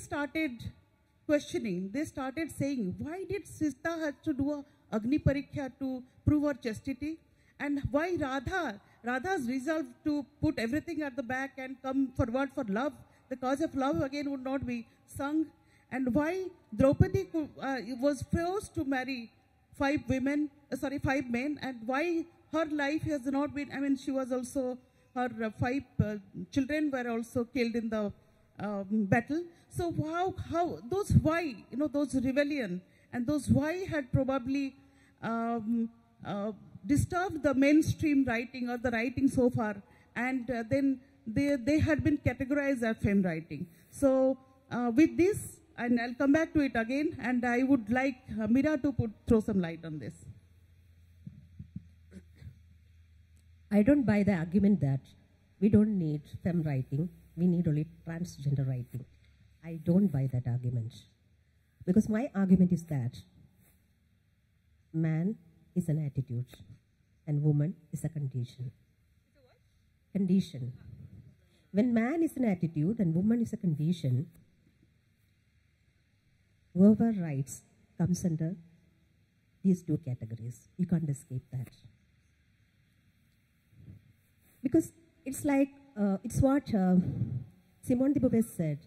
started questioning. They started saying, why did Sita have to do a Agni Pariksha to prove her chastity? And why Radha's resolve to put everything at the back and come forward for love, the cause of love again would not be sung. And why Draupadi was forced to marry 5 men, and why her life has not been, I mean, she was also, her 5 children were also killed in the battle. So how those why, those rebellion and those why had probably disturbed the mainstream writing or the writing so far, and then they had been categorized as femme writing. So with this, and I'll come back to it again, and I would like Mira to throw some light on this. I don't buy the argument that we don't need femme writing, we need only transgender writing. I don't buy that argument. Because my argument is that man is an attitude and woman is a condition. It's a what? Condition. When man is an attitude and woman is a condition, whoever writes comes under these 2 categories. You can't escape that. Because it's like, it's what Simone de Beauvoir said.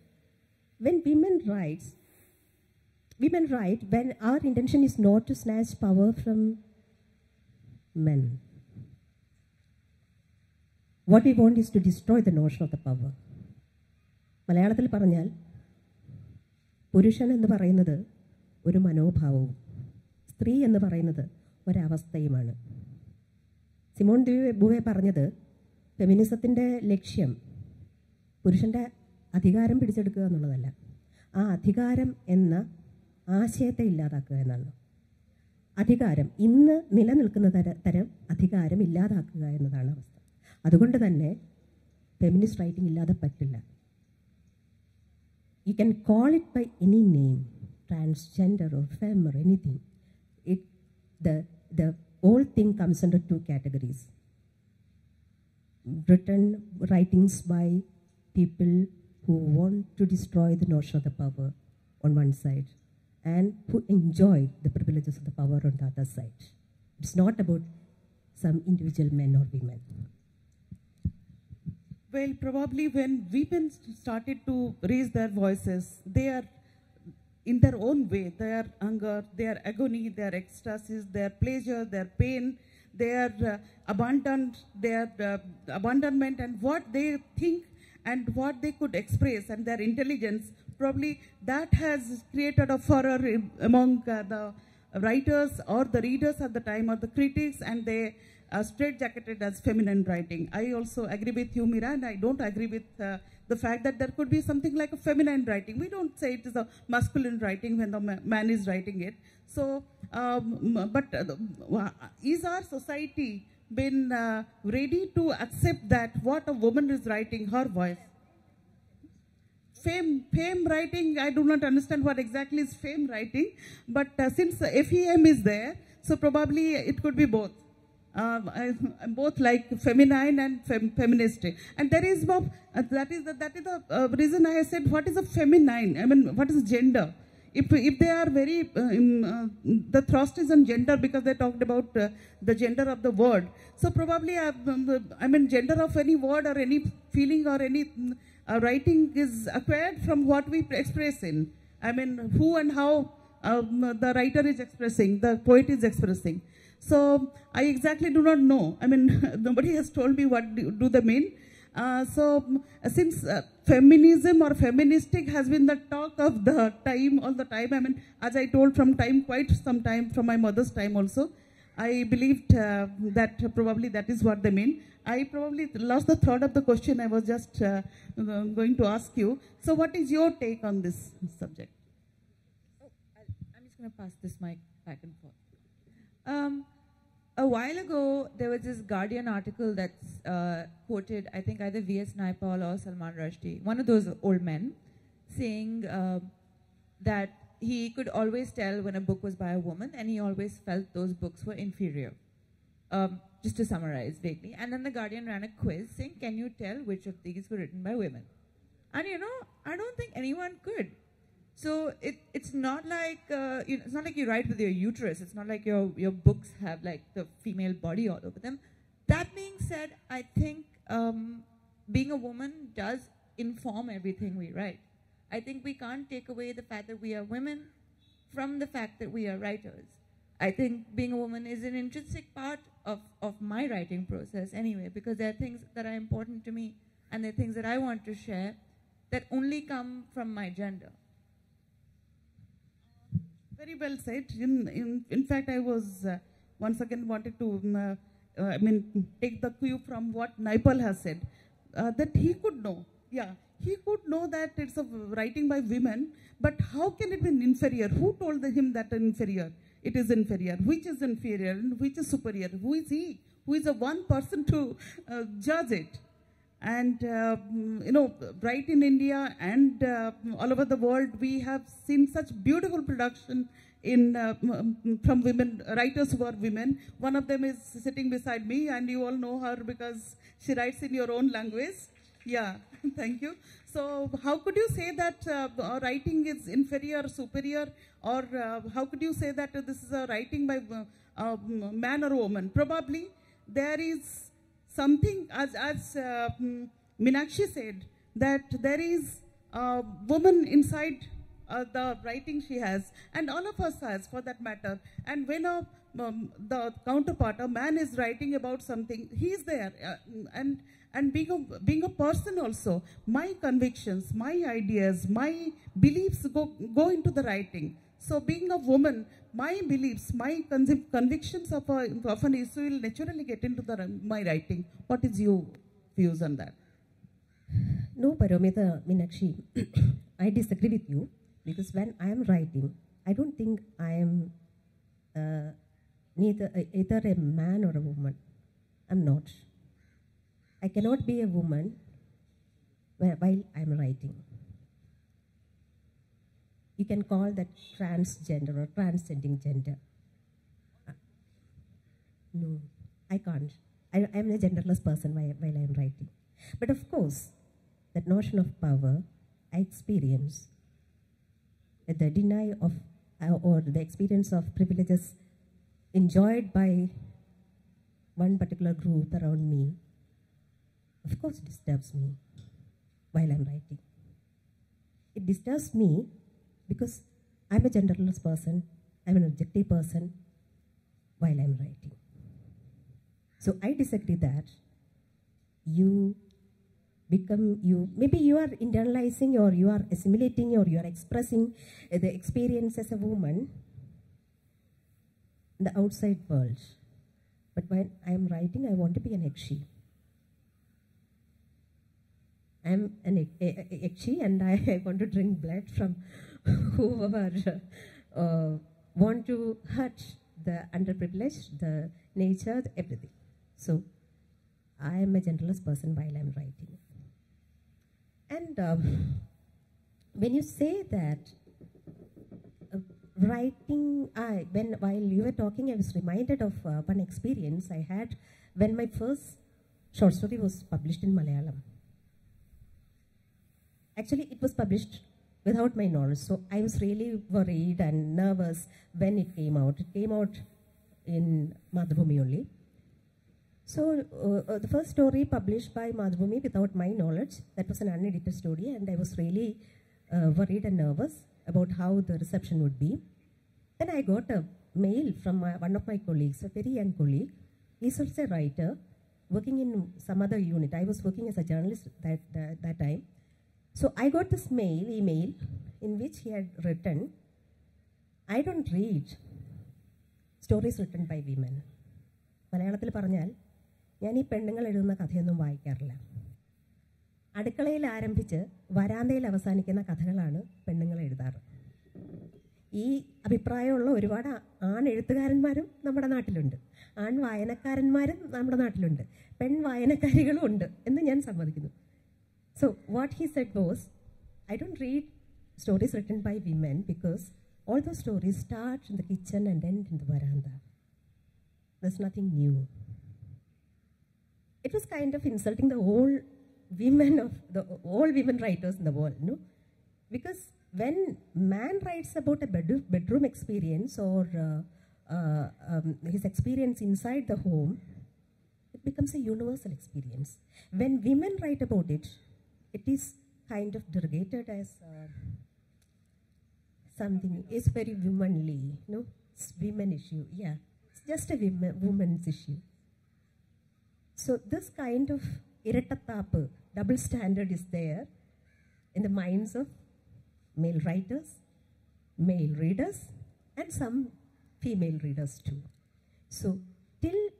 When women write when our intention is not to snatch power from men. What we want is to destroy the notion of the power. മലയാളത്തിൽ പറഞ്ഞാൽ പുരുഷൻ എന്ന് പറയുന്നത് ഒരു മനോഭാവവും സ്ത്രീ എന്ന് പറയുന്നത് ഒരവസ്ഥയുമാണ്. സിമോൺ ദി ബൂവെ പറഞ്ഞത് ഫെമിനിസത്തിൻ്റെ ലക്ഷ്യം പുരുഷൻ്റെ അധികാരം പിടിച്ചെടുക്കുക എന്നുള്ളതല്ല, ആ അധികാരം എന്ന ആശയത്തെ ഇല്ലാതാക്കുക എന്നാണ്. അധികാരം ഇന്ന് നിലനിൽക്കുന്ന തരം അധികാരം ഇല്ലാതാക്കുക എന്നതാണ് അവസ്ഥ. അതുകൊണ്ട് തന്നെ ഫെമിനിസ്റ്റ് റൈറ്റിംഗ് ഇല്ലാതെ പറ്റില്ല. You can call it by any name, transgender or femme or anything. The whole thing comes under 2 categories. Written writings by people who want to destroy the notion of the power on one side and who enjoy the privileges of the power on the other side. It's not about some individual men or women. Well, probably when women started to raise their voices, they are in their own way, their anger, their agony, their ecstasies, their pleasure, their pain, their abandonment, and what they think and what they could express, and their intelligence, probably that has created a furor among the writers or the readers at the time, or the critics, and they straitjacketed as feminine writing. I also agree with you, Mira, and I don't agree with the fact that there could be something like a feminine writing. We don't say it is a masculine writing when the man is writing it. So, but is our society been ready to accept that what a woman is writing, her voice? Fame writing, I do not understand what exactly is fame writing, but since FEM is there, so probably it could be both. Both like feminine and feminist. And there is that is the reason I said what is a feminine. I mean, what is gender? If they are very the thrust is on gender because they talked about the gender of the word. So probably I mean gender of any word or any feeling or any writing is acquired from what we express in. I mean who and how the writer is expressing, the poet is expressing. So I exactly do not know. I mean, nobody has told me what do they mean. So since feminism or feministic has been the talk of the time, all the time, I mean, as I told from time, quite some time, from my mother's time also, I believed that probably that is what they mean. I probably lost the thread of the question I was just going to ask you. So what is your take on this subject? Oh, I'm just going to pass this mic back and forth. A while ago, there was this Guardian article that's quoted, I think either V.S. Naipaul or Salman Rushdie, one of those old men, saying that he could always tell when a book was by a woman, and he always felt those books were inferior. Just to summarize vaguely. And then the Guardian ran a quiz saying, can you tell which of these were written by women? And you know, I don't think anyone could. So it's not like it's not like you write with your uterus. It's not like your books have like the female body all over them. That being said, I think being a woman does inform everything we write. I think we can't take away the fact that we are women from the fact that we are writers. I think being a woman is an intrinsic part of my writing process anyway, because there are things that are important to me and there are things that I want to share that only come from my gender. Very well said. In fact, I was once again wanted to take the cue from what Naipaul has said, that he could know. Yeah, he could know that it's a writing by women, but how can it be inferior? Who told him that inferior? It is inferior. Which is inferior and which is superior? Who is he? Who is the one person to judge it? And, right in India and all over the world, we have seen such beautiful production from women, writers who are women. One of them is sitting beside me, and you all know her because she writes in your own language. Yeah, thank you. So how could you say that writing is inferior, superior, or how could you say that this is a writing by a man or a woman? Probably there is something, as Meenakshi said, that there is a woman inside the writing she has, and all of us has for that matter. And when the counterpart, a man is writing about something, he is there. And being a person also, my convictions, my ideas, my beliefs go into the writing. So being a woman, my beliefs, my convictions of an issue will naturally get into my writing. What is your views on that? No, Paromita Meenakshi, I disagree with you, because when I am writing, I don't think I am either a man or a woman. I'm not. I cannot be a woman while I'm writing. You can call that transgender or transcending gender. No, I can't. I am a genderless person while I am writing. But of course, that notion of power, I experience the denial of or the experience of privileges enjoyed by one particular group around me, of course it disturbs me while I'm writing. It disturbs me because I'm a genderless person, I'm an objective person while I'm writing. So I disagree that maybe you are internalizing or you are assimilating or you are expressing the experience as a woman in the outside world. But when I am writing, I want to be an ekshi. I'm an ekshi and I want to drink blood from whoever want to hurt the underprivileged, the nature, everything. So I am a genderless person while I'm writing. And when you say that writing, while you were talking, I was reminded of one experience I had when my first short story was published in Malayalam. Actually, it was published without my knowledge, so I was really worried and nervous when it came out. It came out in Mathrubhumi only. So the first story published by Mathrubhumi without my knowledge, that was an unedited story, and I was really worried and nervous about how the reception would be. Then I got a mail from one of my colleagues, a very young colleague. He's also a writer, working in some other unit. I was working as a journalist that time. So I got this email, in which he had written, I don't read stories written by women. മലയാളത്തിൽ പറഞ്ഞാൽ ഞാൻ ഈ പെണ്ണുങ്ങൾ എഴുതുന്ന കഥയൊന്നും വായിക്കാറില്ല. അടുക്കളയിൽ ആരംഭിച്ച് വരാന്തയിൽ അവസാനിക്കുന്ന കഥകളാണ് പെണ്ണുങ്ങൾ എഴുതാറ്. ഈ അഭിപ്രായമുള്ള ഒരുപാട് ആണെഴുത്തുകാരന്മാരും നമ്മുടെ നാട്ടിലുണ്ട്, ആൺ വായനക്കാരന്മാരും നമ്മുടെ നാട്ടിലുണ്ട്, പെൺ വായനക്കാരികളും ഉണ്ട് എന്ന് ഞാൻ സമ്മതിക്കുന്നു. So what he said was, I don't read stories written by women because all those stories start in the kitchen and end in the veranda. There's nothing new. It was kind of insulting the all women writers in the world, no? Because when man writes about a bedroom experience or his experience inside the home, it becomes a universal experience. When women write about it, it is kind of delegated as something is very womanly, no? It's women issue, yeah. It's just a woman's issue. So this kind of iratattapu, double standard is there in the minds of male writers, male readers, and some female readers too. So till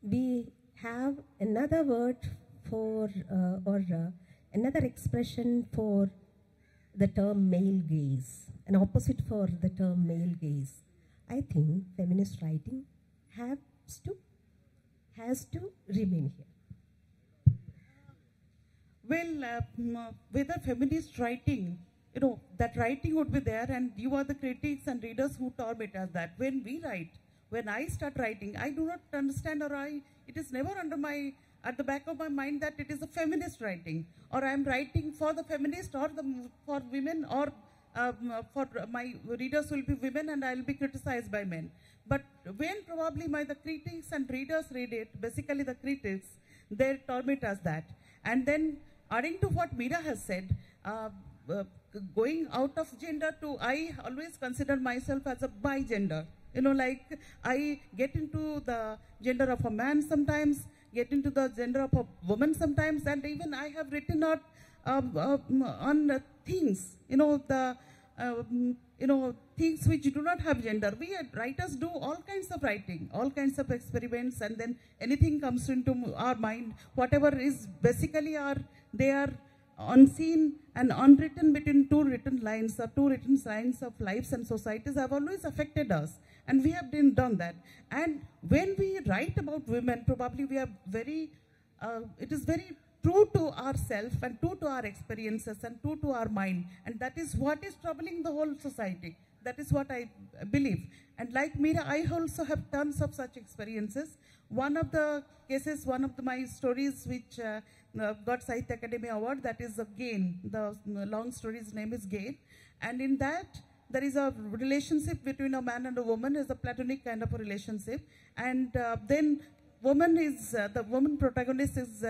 we have another word for, another expression for the term male gaze, an opposite for the term male gaze, I think feminist writing has to remain here. Well, whether feminist writing, that writing would be there, and you are the critics and readers who term it as that. When we write, when I start writing, I do not understand, it is never at the back of my mind that it is a feminist writing, or I am writing for the feminist or for women, or for my readers will be women and I will be criticized by men. But when probably the critics and readers read it, basically the critics, they term it as that. And then adding to what Meera has said, going out of gender to, I always consider myself as a bi-gender. Like I get into the gender of a man sometimes, get into the gender of a woman sometimes, and even I have written out on things, things which do not have gender. We writers do all kinds of writing, all kinds of experiments, and then anything comes into our mind, whatever is basically they are unseen and unwritten between two written lines or two written lines of lives and societies have always affected us. And we have done that. And when we write about women, probably we are it is very true to ourselves and true to our experiences and true to our mind. And that is what is troubling the whole society. That is what I believe. And like Meera, I also have tons of such experiences. One of the cases, one of my stories which got Sahitya Academy Award, that is Gain. The long story's name is Gain. And in that, there is a relationship between a man and a woman, is a platonic kind of a relationship. And then the woman protagonist is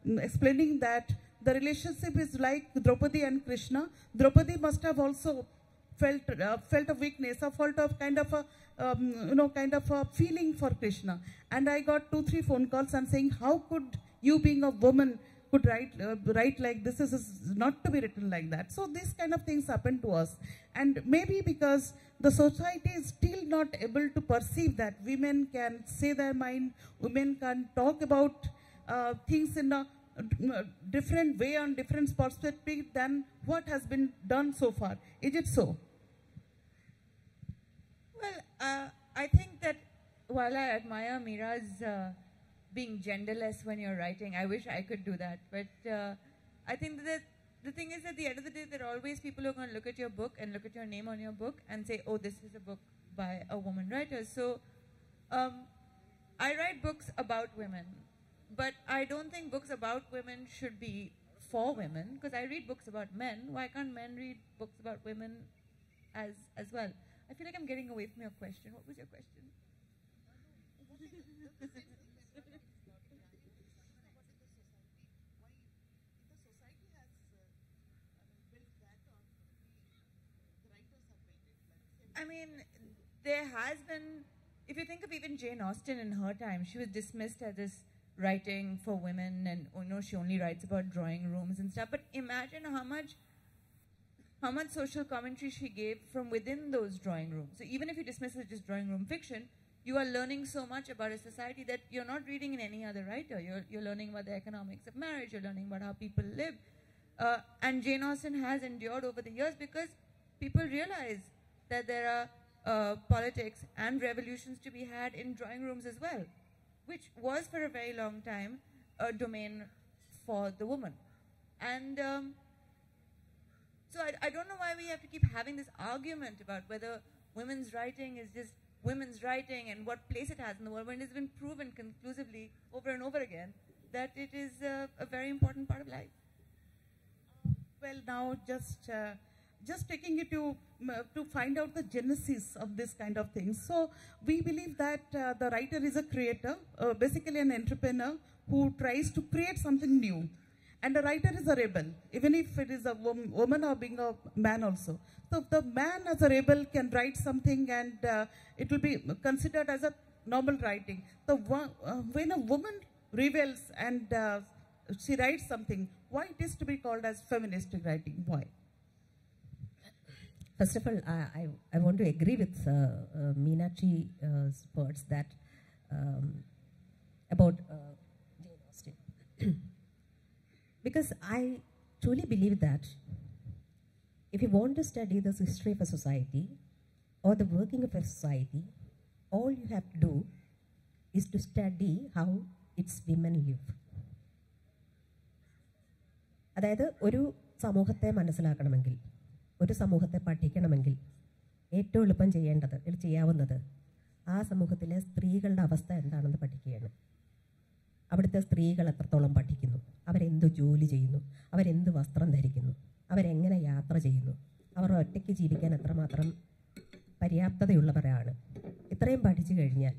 explaining that the relationship is like Draupadi and Krishna. Draupadi must have also felt a weakness, a felt of kind of a feeling for Krishna. And I got 2-3 phone calls and saying, how could you, being a woman, could write like this? This is not to be written like that. So these kind of things happen to us. And maybe because the society is still not able to perceive that women can say their mind, women can talk about things in a different way, on different perspective than what has been done so far. Is it so? Well, I think that while I admire Meera's being genderless when you're writing, I wish I could do that. But I think that the thing is, at the end of the day, there are always people who are going to look at your book and look at your name on your book and say, oh, this is a book by a woman writer. So I write books about women, but I don't think books about women should be for women, because I read books about men. Why can't men read books about women as well? I feel like I'm getting away from your question. What was your question? I mean, there has been, if you think of even Jane Austen in her time, she was dismissed as this writing for women, and she only writes about drawing rooms and stuff. But imagine how much social commentary she gave from within those drawing rooms. So even if you dismiss it as just drawing room fiction, you are learning so much about a society that you're not reading in any other writer. You're learning about the economics of marriage, you're learning about how people live. And Jane Austen has endured over the years because people realize that there are politics and revolutions to be had in drawing rooms as well, which was for a very long time a domain for the woman. And so I don't know why we have to keep having this argument about whether women's writing is just women's writing and what place it has in the world, when it's been proven conclusively over and over again that it is a very important part of life. Well, now just just taking it to find out the genesis of this kind of things. So we believe that the writer is a creator, basically an entrepreneur who tries to create something new. And the writer is a rebel, even if it is a woman or being a man also. So the man as a rebel can write something and it will be considered as a normal writing. So when a woman rebels and she writes something, why it is to be called as feminist writing? Why? First of all, I want to agree with Meenakshi's words that about Jane Austen. Because I truly believe that if you want to study the history of a society or the working of a society, all you have to do is to study how its women live. അതായത് ഒരു സമൂഹത്തെ മനസ്സിലാക്കണമെങ്കിൽ, ഒരു സമൂഹത്തെ പഠിക്കണമെങ്കിൽ ഏറ്റവും എളുപ്പം ചെയ്യാവുന്നത് ആ സമൂഹത്തിലെ സ്ത്രീകളുടെ അവസ്ഥ എന്താണെന്ന് പഠിക്കുകയാണ്. അവിടുത്തെ സ്ത്രീകൾ എത്രത്തോളം പഠിക്കുന്നു, അവരെന്ത് ജോലി ചെയ്യുന്നു, അവരെന്ത് വസ്ത്രം ധരിക്കുന്നു, അവരെങ്ങനെ യാത്ര ചെയ്യുന്നു, അവർ ഒറ്റയ്ക്ക് ജീവിക്കാൻ എത്രമാത്രം പര്യാപ്തതയുള്ളവരാണ്. ഇത്രയും പഠിച്ചു കഴിഞ്ഞാൽ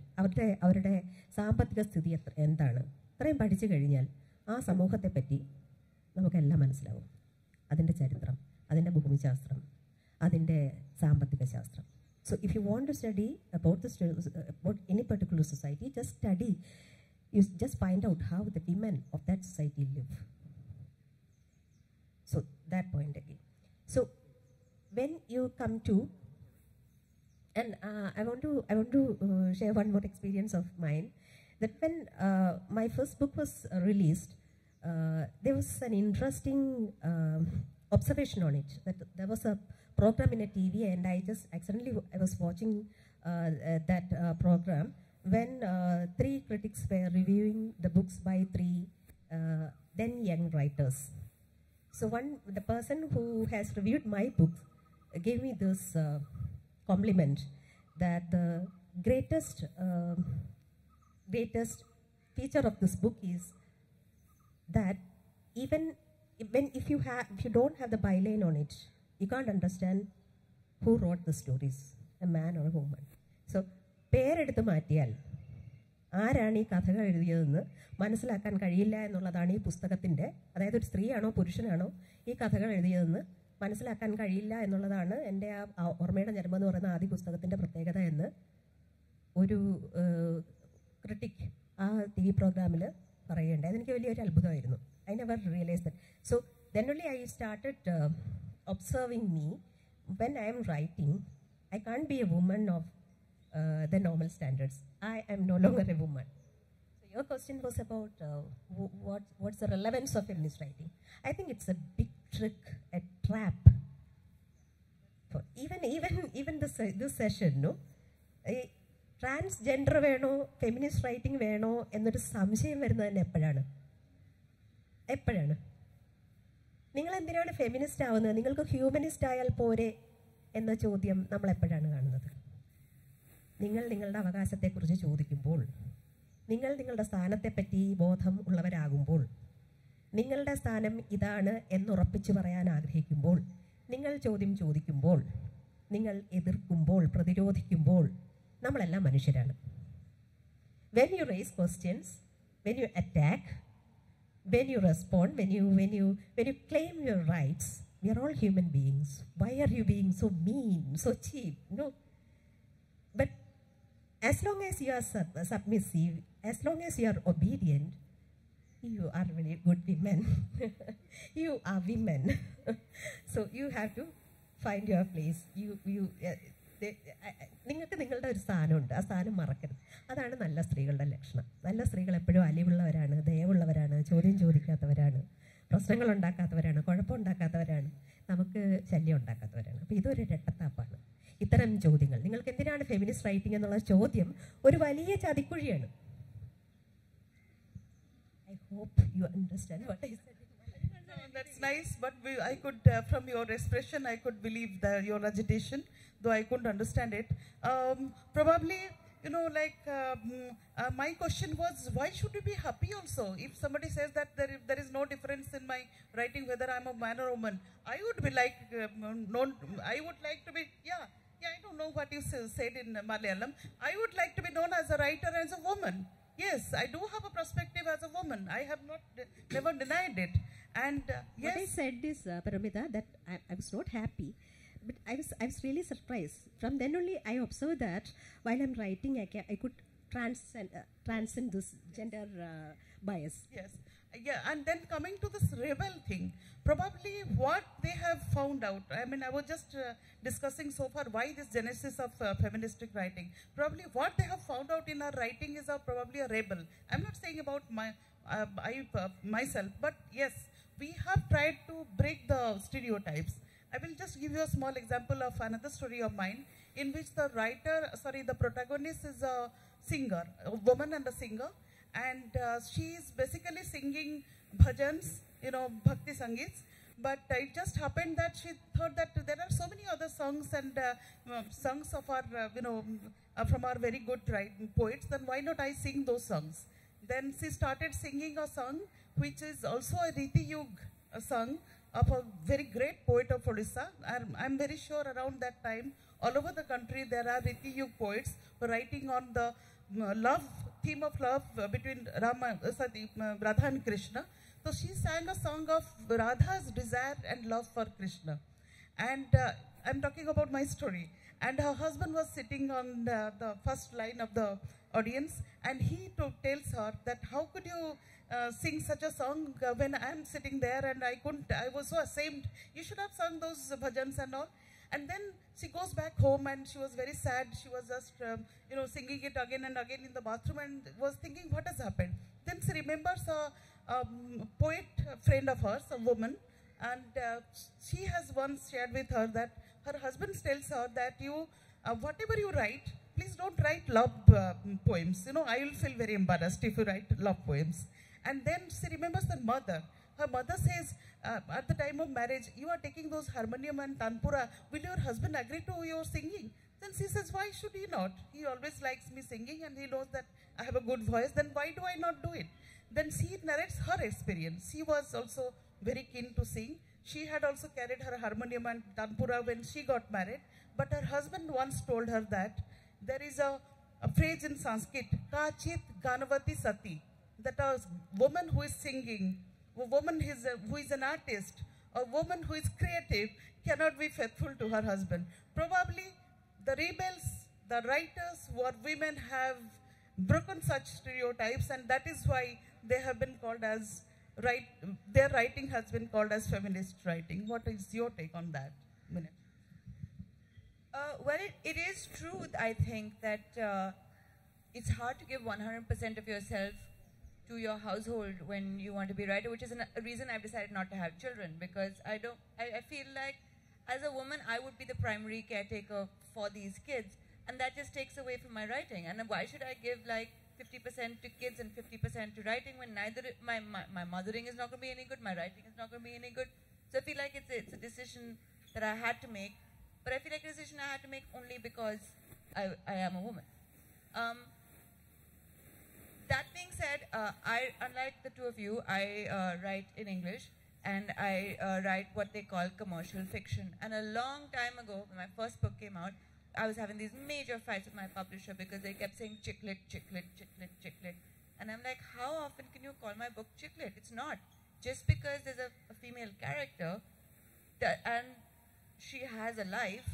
അവരുടെ സാമ്പത്തിക സ്ഥിതി എന്താണ്, ഇത്രയും പഠിച്ചു കഴിഞ്ഞാൽ ആ സമൂഹത്തെപ്പറ്റി നമുക്കെല്ലാം മനസ്സിലാവും. അതിൻ്റെ ചരിത്രം, അതിൻ്റെ ഭൂമിശാസ്ത്രം, അതിൻ്റെ സാമ്പത്തിക ശാസ്ത്രം. So if you want to study about any particular society, just study. You just find out how the women of that society live. So that point again. So when you come to, and I want to share one more experience of mine. That when my first book was released, there was an interesting observation on it. That there was a program in a TV, and I was watching that program when 3 critics were reviewing the books by 3 then young writers. So the person who has reviewed my book gave me this compliment that the greatest feature of this book is that even if you don't have the byline on it, you can't understand who wrote the stories, a man or a woman. So പേരെടുത്ത് മാറ്റിയാൽ ആരാണ് ഈ കഥകൾ എഴുതിയതെന്ന് മനസ്സിലാക്കാൻ കഴിയില്ല എന്നുള്ളതാണ് ഈ പുസ്തകത്തിൻ്റെ, അതായത് ഒരു സ്ത്രീയാണോ പുരുഷനാണോ ഈ കഥകൾ എഴുതിയതെന്ന് മനസ്സിലാക്കാൻ കഴിയില്ല എന്നുള്ളതാണ് എൻ്റെ ആ ഓർമ്മയുടെ ഞരമ്പ് എന്ന് പറയുന്ന ആദ്യ പുസ്തകത്തിൻ്റെ പ്രത്യേകത എന്ന് ഒരു ക്രിട്ടിക് ആ TV പ്രോഗ്രാമിൽ പറയുകയുണ്ടായി. അതെനിക്ക് വലിയൊരു അത്ഭുതമായിരുന്നു. I never realized that. So then only I started observing me. When I am writing, I can't be a woman of the normal standards. I am no longer a woman. So your question was about what's the relevance of feminist writing. I think it's a big trick, a trap. For even this session, no, transgender വേണോ feminist writing വേണോ എന്നൊരു സംശയം വരുന്നതന്നെ എപ്പോഴാണ് നിങ്ങൾ എന്തിനാണ് feminist ആവുന്നത്, നിങ്ങൾക്ക് humanist ആയാൽ പോരെ എന്ന ചോദ്യം നമ്മൾ എപ്പോഴാണ് കാണുന്നത്? നിങ്ങൾ നിങ്ങളുടെ അവകാശത്തെക്കുറിച്ച് ചോദിക്കുമ്പോൾ, നിങ്ങൾ നിങ്ങളുടെ സ്ഥാനത്തെപ്പറ്റി ബോധം ഉള്ളവരാകുമ്പോൾ, നിങ്ങളുടെ സ്ഥാനം ഇതാണ് എന്നുറപ്പിച്ചു പറയാൻ ആഗ്രഹിക്കുമ്പോൾ, നിങ്ങൾ ചോദ്യം ചോദിക്കുമ്പോൾ, നിങ്ങൾ എതിർക്കുമ്പോൾ, പ്രതിരോധിക്കുമ്പോൾ, നമ്മളെല്ലാം മനുഷ്യരാണ്. When you raise questions, when you attack, when you respond, when you claim your rights, we are all human beings. Why are you being so mean, so cheap? No. But as long as you are submissive, as long as you are obedient, you are really good women. You are women. So you have to find your place. നിങ്ങൾക്ക് നിങ്ങളുടെ ഒരു സ്ഥാനമുണ്ട്, ആ സ്ഥാനം മറക്കരുത്. അതാണ് നല്ല സ്ത്രീകളുടെ ലക്ഷണം. നല്ല സ്ത്രീകൾ എപ്പോഴും അലിവുള്ളവരാണ്, ദയവുള്ളവരാണ്, ചോദ്യം ചോദിക്കാത്തവരാണ്, പ്രശ്നങ്ങൾ ഉണ്ടാക്കാത്തവരാണ്, കുഴപ്പമുണ്ടാക്കാത്തവരാണ്, നമുക്ക് ശല്യം ഉണ്ടാക്കാത്തവരാണ്. അപ്പോൾ ഇതൊരു രട്ടത്താപ്പാണ്. ഇത്തരം ചോദ്യങ്ങൾ, നിങ്ങൾക്ക് എന്തിനാണ് ഫെമിനിസ്റ്റ് റൈറ്റിംഗ് എന്നുള്ള ചോദ്യം ഒരു വലിയ ചതിക്കുഴിയാണ്. I hope you understand what I said. No, that's nice, but I could, from your expression, I could believe your agitation, though I couldn't understand it. Probably my question was, why should you be happy also? If somebody says that there is no difference in my writing, whether I'm a man or a woman, I would be like, I would like to be, I don't know what you said in Malayalam. I would like to be known as a writer and as a woman. Yes, I do have a perspective as a woman. I have never denied it. And yes. What I said is, Paramita, that I was not happy. But I was really surprised. From then only, I observed that while I'm writing, I could transcend this gender bias. Yes. Yeah, and then coming to this rebel thing, probably what they have found out, I mean, I was just discussing so far why this genesis of feministic writing. Probably what they have found out in our writing is probably a rebel. I'm not saying about myself, but yes, we have tried to break the stereotypes. I will just give you a small example of another story of mine in which the protagonist is a singer, a woman and a singer, and she is basically singing bhajans, bhakti sangeets, but it just happened that she thought that there are so many other songs and songs of our, from our very good poets, then why not I sing those songs? Then she started singing a song which is also a Riti Yug song of a very great poet of Odisha. I'm very sure around that time, all over the country, there are Riti Yug poets writing on the theme of love between Radha and Krishna. So she sang a song of Radha's desire and love for Krishna. And I'm talking about my story. And her husband was sitting on the first line of the audience, and he tells her that how could you sing such a song when I'm sitting there and I was so ashamed. You should have sung those bhajans and all. And then she goes back home and she was very sad. She was just, singing it again and again in the bathroom and was thinking, what has happened? Then she remembers a poet friend of hers, a woman, and she has once shared with her that her husband tells her that whatever you write, please don't write love poems. I will feel very embarrassed if you write love poems. And then she remembers her mother. Her mother says, at the time of marriage, you are taking those harmonium and tanpura. Will your husband agree to your singing? Then she says, why should he not? He always likes me singing and he knows that I have a good voice. Then why do I not do it? Then she narrates her experience. She was also very keen to sing. She had also carried her harmonium and tanpura when she got married. But her husband once told her that there is a phrase in Sanskrit, Kachit Ganavati Sati, that a woman who is singing, a woman who is an artist, a woman who is creative cannot be faithful to her husband. Probably the rebels, the writers who are women have broken such stereotypes, and that is why they have been called as, their writing has been called as feminist writing. What is your take on that? Well, it is true, I think, that it's hard to give 100% of yourself to your household when you want to be a writer, which is a reason I've decided not to have children, because I feel like as a woman, I would be the primary caretaker for these kids, and that just takes away from my writing. And why should I give like 50% to kids and 50% to writing when neither my mothering is not going to be any good, my writing is not going to be any good? So I feel like it's a decision that I had to make, but I feel like a decision I had to make only because I am a woman. That being said, unlike the two of you, I write in English, and I write what they call commercial fiction. And a long time ago, when my first book came out, I was having these major fights with my publisher because they kept saying chick lit, chick lit, chick lit, chick lit. And I'm like, how often can you call my book chick lit? It's not. Just because there's a female character and she has a life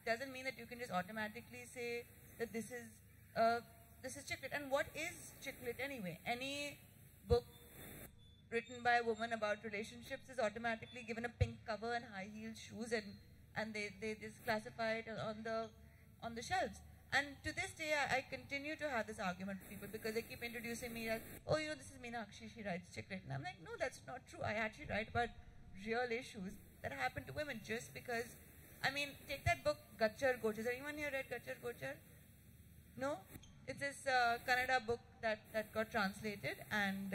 doesn't mean that you can just automatically say that this is chick lit. And what is chick lit anyway? Any book written by a woman about relationships is automatically given a pink cover and high-heeled shoes, and they just classify it on the shelves. And to this day, I continue to have this argument with people because they keep introducing me as, oh, this is Meenakshi, she writes chick lit. And I'm like, no, that's not true. I actually write about real issues that happen to women just because, take that book, Gachar Gochar. Has anyone here read Gachar Gochar? No? It's this Kannada book that got translated and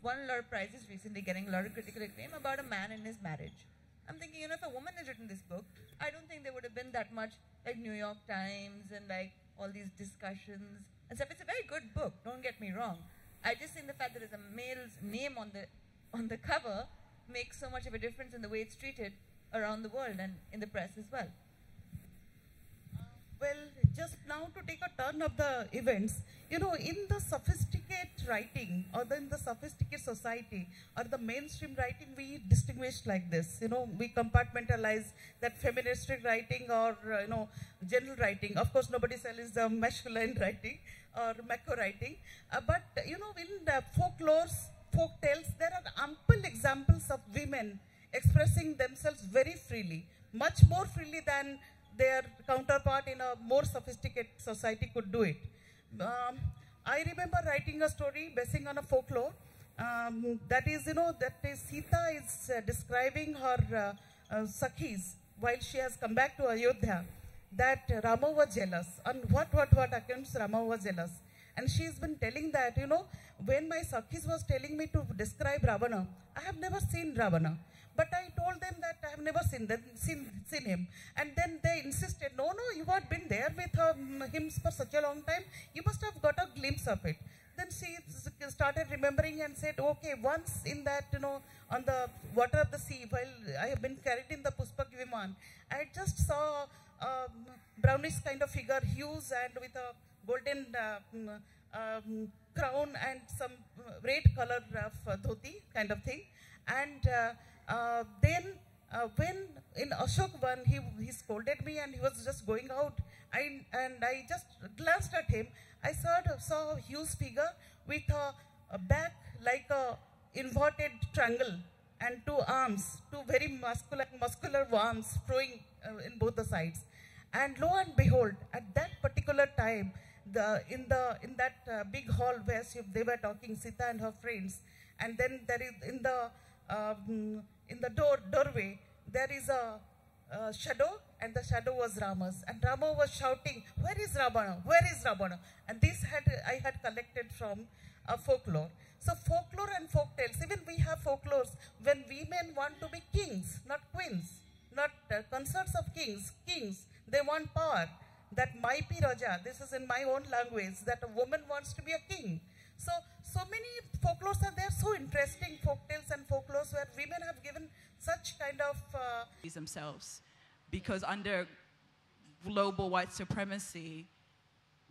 won a lot of prizes recently, getting a lot of critical acclaim about a man and his marriage. I'm thinking, if a woman has written this book, I don't think there would have been that much like New York Times and like all these discussions and stuff. It's a very good book, don't get me wrong. I just think the fact that there's a male's name on the cover makes so much of a difference in the way it's treated around the world and in the press as well. Well, just now to take a turn of the events, in the sophisticated writing or in the sophisticated society or the mainstream writing, we distinguish like this. We compartmentalize that feministic writing or, general writing. Of course, nobody says the masculine writing or macho writing. But, in the folk tales, there are ample examples of women expressing themselves very freely, much more freely than their counterpart in a more sophisticated society could do it. I remember writing a story basing on a folklore. That is Sita is describing her Sakhis while she has come back to Ayodhya, that Rama was jealous. On what accounts Rama was jealous. And she's been telling that, when my Sakhis was telling me to describe Ravana, I have never seen Ravana. But I told them that I have never seen him. And then they insisted, no, you had been there with him for such a long time. You must have got a glimpse of it. Then she started remembering and said, okay, once in that, on the water of the sea, while I have been carried in the Puspak Viman, I just saw a brownish kind of figure, hues and with a golden crown and some red color of dhoti kind of thing. And then when in Ashok Van, he scolded me and he was just going out. And I just glanced at him. I saw a huge figure with a back like a inverted triangle and two arms, two very muscular arms flowing in both the sides. And lo and behold, at that particular time, in that big hall where they were talking, Sita and her friends, and then there is in the doorway there is a shadow, and the shadow was Rama's, and Rama was shouting, "Where is Ravana? Where is Ravana?" And this I had collected from folklore. So folklore and folk tales. Even we have folklores when women want to be kings, not queens, not consorts of kings. Kings, they want power. That Maipi Raja, this is in my own language, that a woman wants to be a king. So many folklores are there, so interesting folktales and folklores where women have given such kind of... themselves. Because under global white supremacy,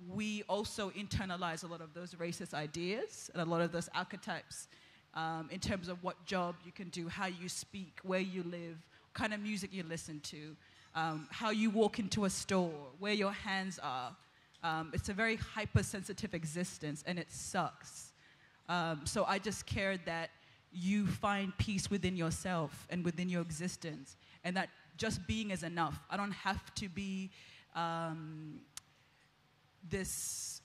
we also internalize a lot of those racist ideas and a lot of those archetypes in terms of what job you can do, how you speak, where you live, what kind of music you listen to, how you walk into a store, where your hands are. It's a very hypersensitive existence, and it sucks. So I just care that you find peace within yourself and within your existence, and that just being is enough. I don't have to be this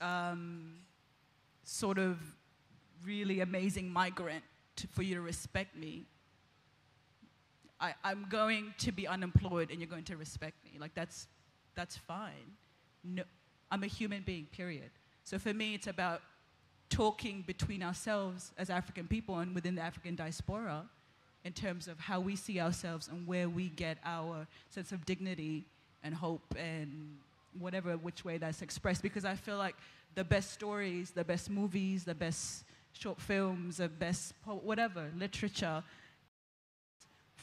sort of really amazing migrant for you to respect me. I'm going to be unemployed and you're going to respect me. Like, that's fine. No, I'm a human being, period. So for me, it's about talking between ourselves as African people and within the African diaspora in terms of how we see ourselves and where we get our sense of dignity and hope and whatever which way that's expressed. Because I feel like the best stories, the best movies, the best short films, the best whatever, literature,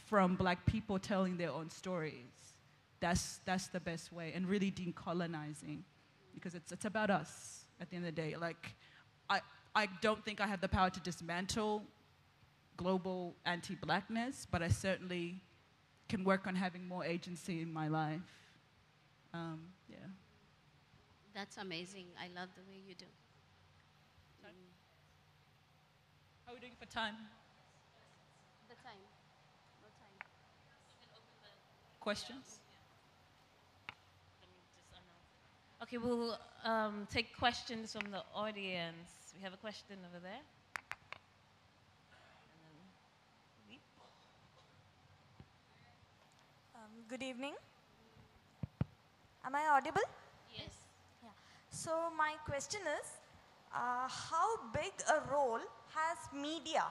from Black people telling their own stories. That's the best way, and really decolonizing, because it's about us at the end of the day. Like, I don't think I have the power to dismantle global anti-Blackness, but I certainly can work on having more agency in my life. Yeah. That's amazing. I love the way you do. How are we doing for time? The time. No time. Questions? Okay, we'll take questions from the audience. We have a question over there. Good evening. Am I audible? Yes. Yeah. So my question is, how big a role has media?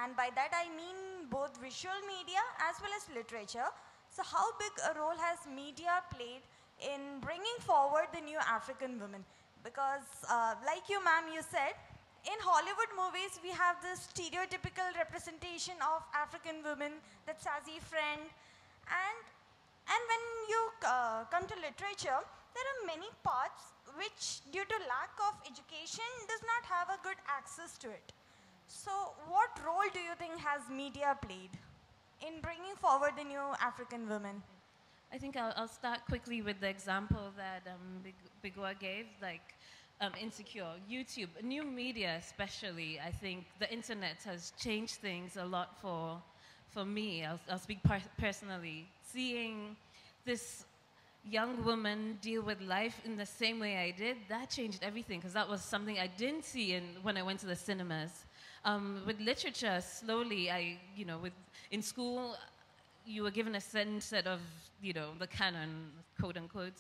And by that I mean both visual media as well as literature. So how big a role has media played in bringing forward the new African women. Because like you, ma'am, you said, in Hollywood movies, we have this stereotypical representation of African women, that sassy friend. And when you come to literature, there are many parts which, due to lack of education, does not have a good access to it. So what role do you think has media played in bringing forward the new African women? I think I'll start quickly with the example that Bigao gave, like Insecure, YouTube, new media especially. I think the internet has changed things a lot for me. I'll speak personally. Seeing this young woman deal with life in the same way I did, that changed everything, because that was something I didn't see when I went to the cinemas. With literature, slowly, in school, you were given a certain set of, the canon, quote unquote.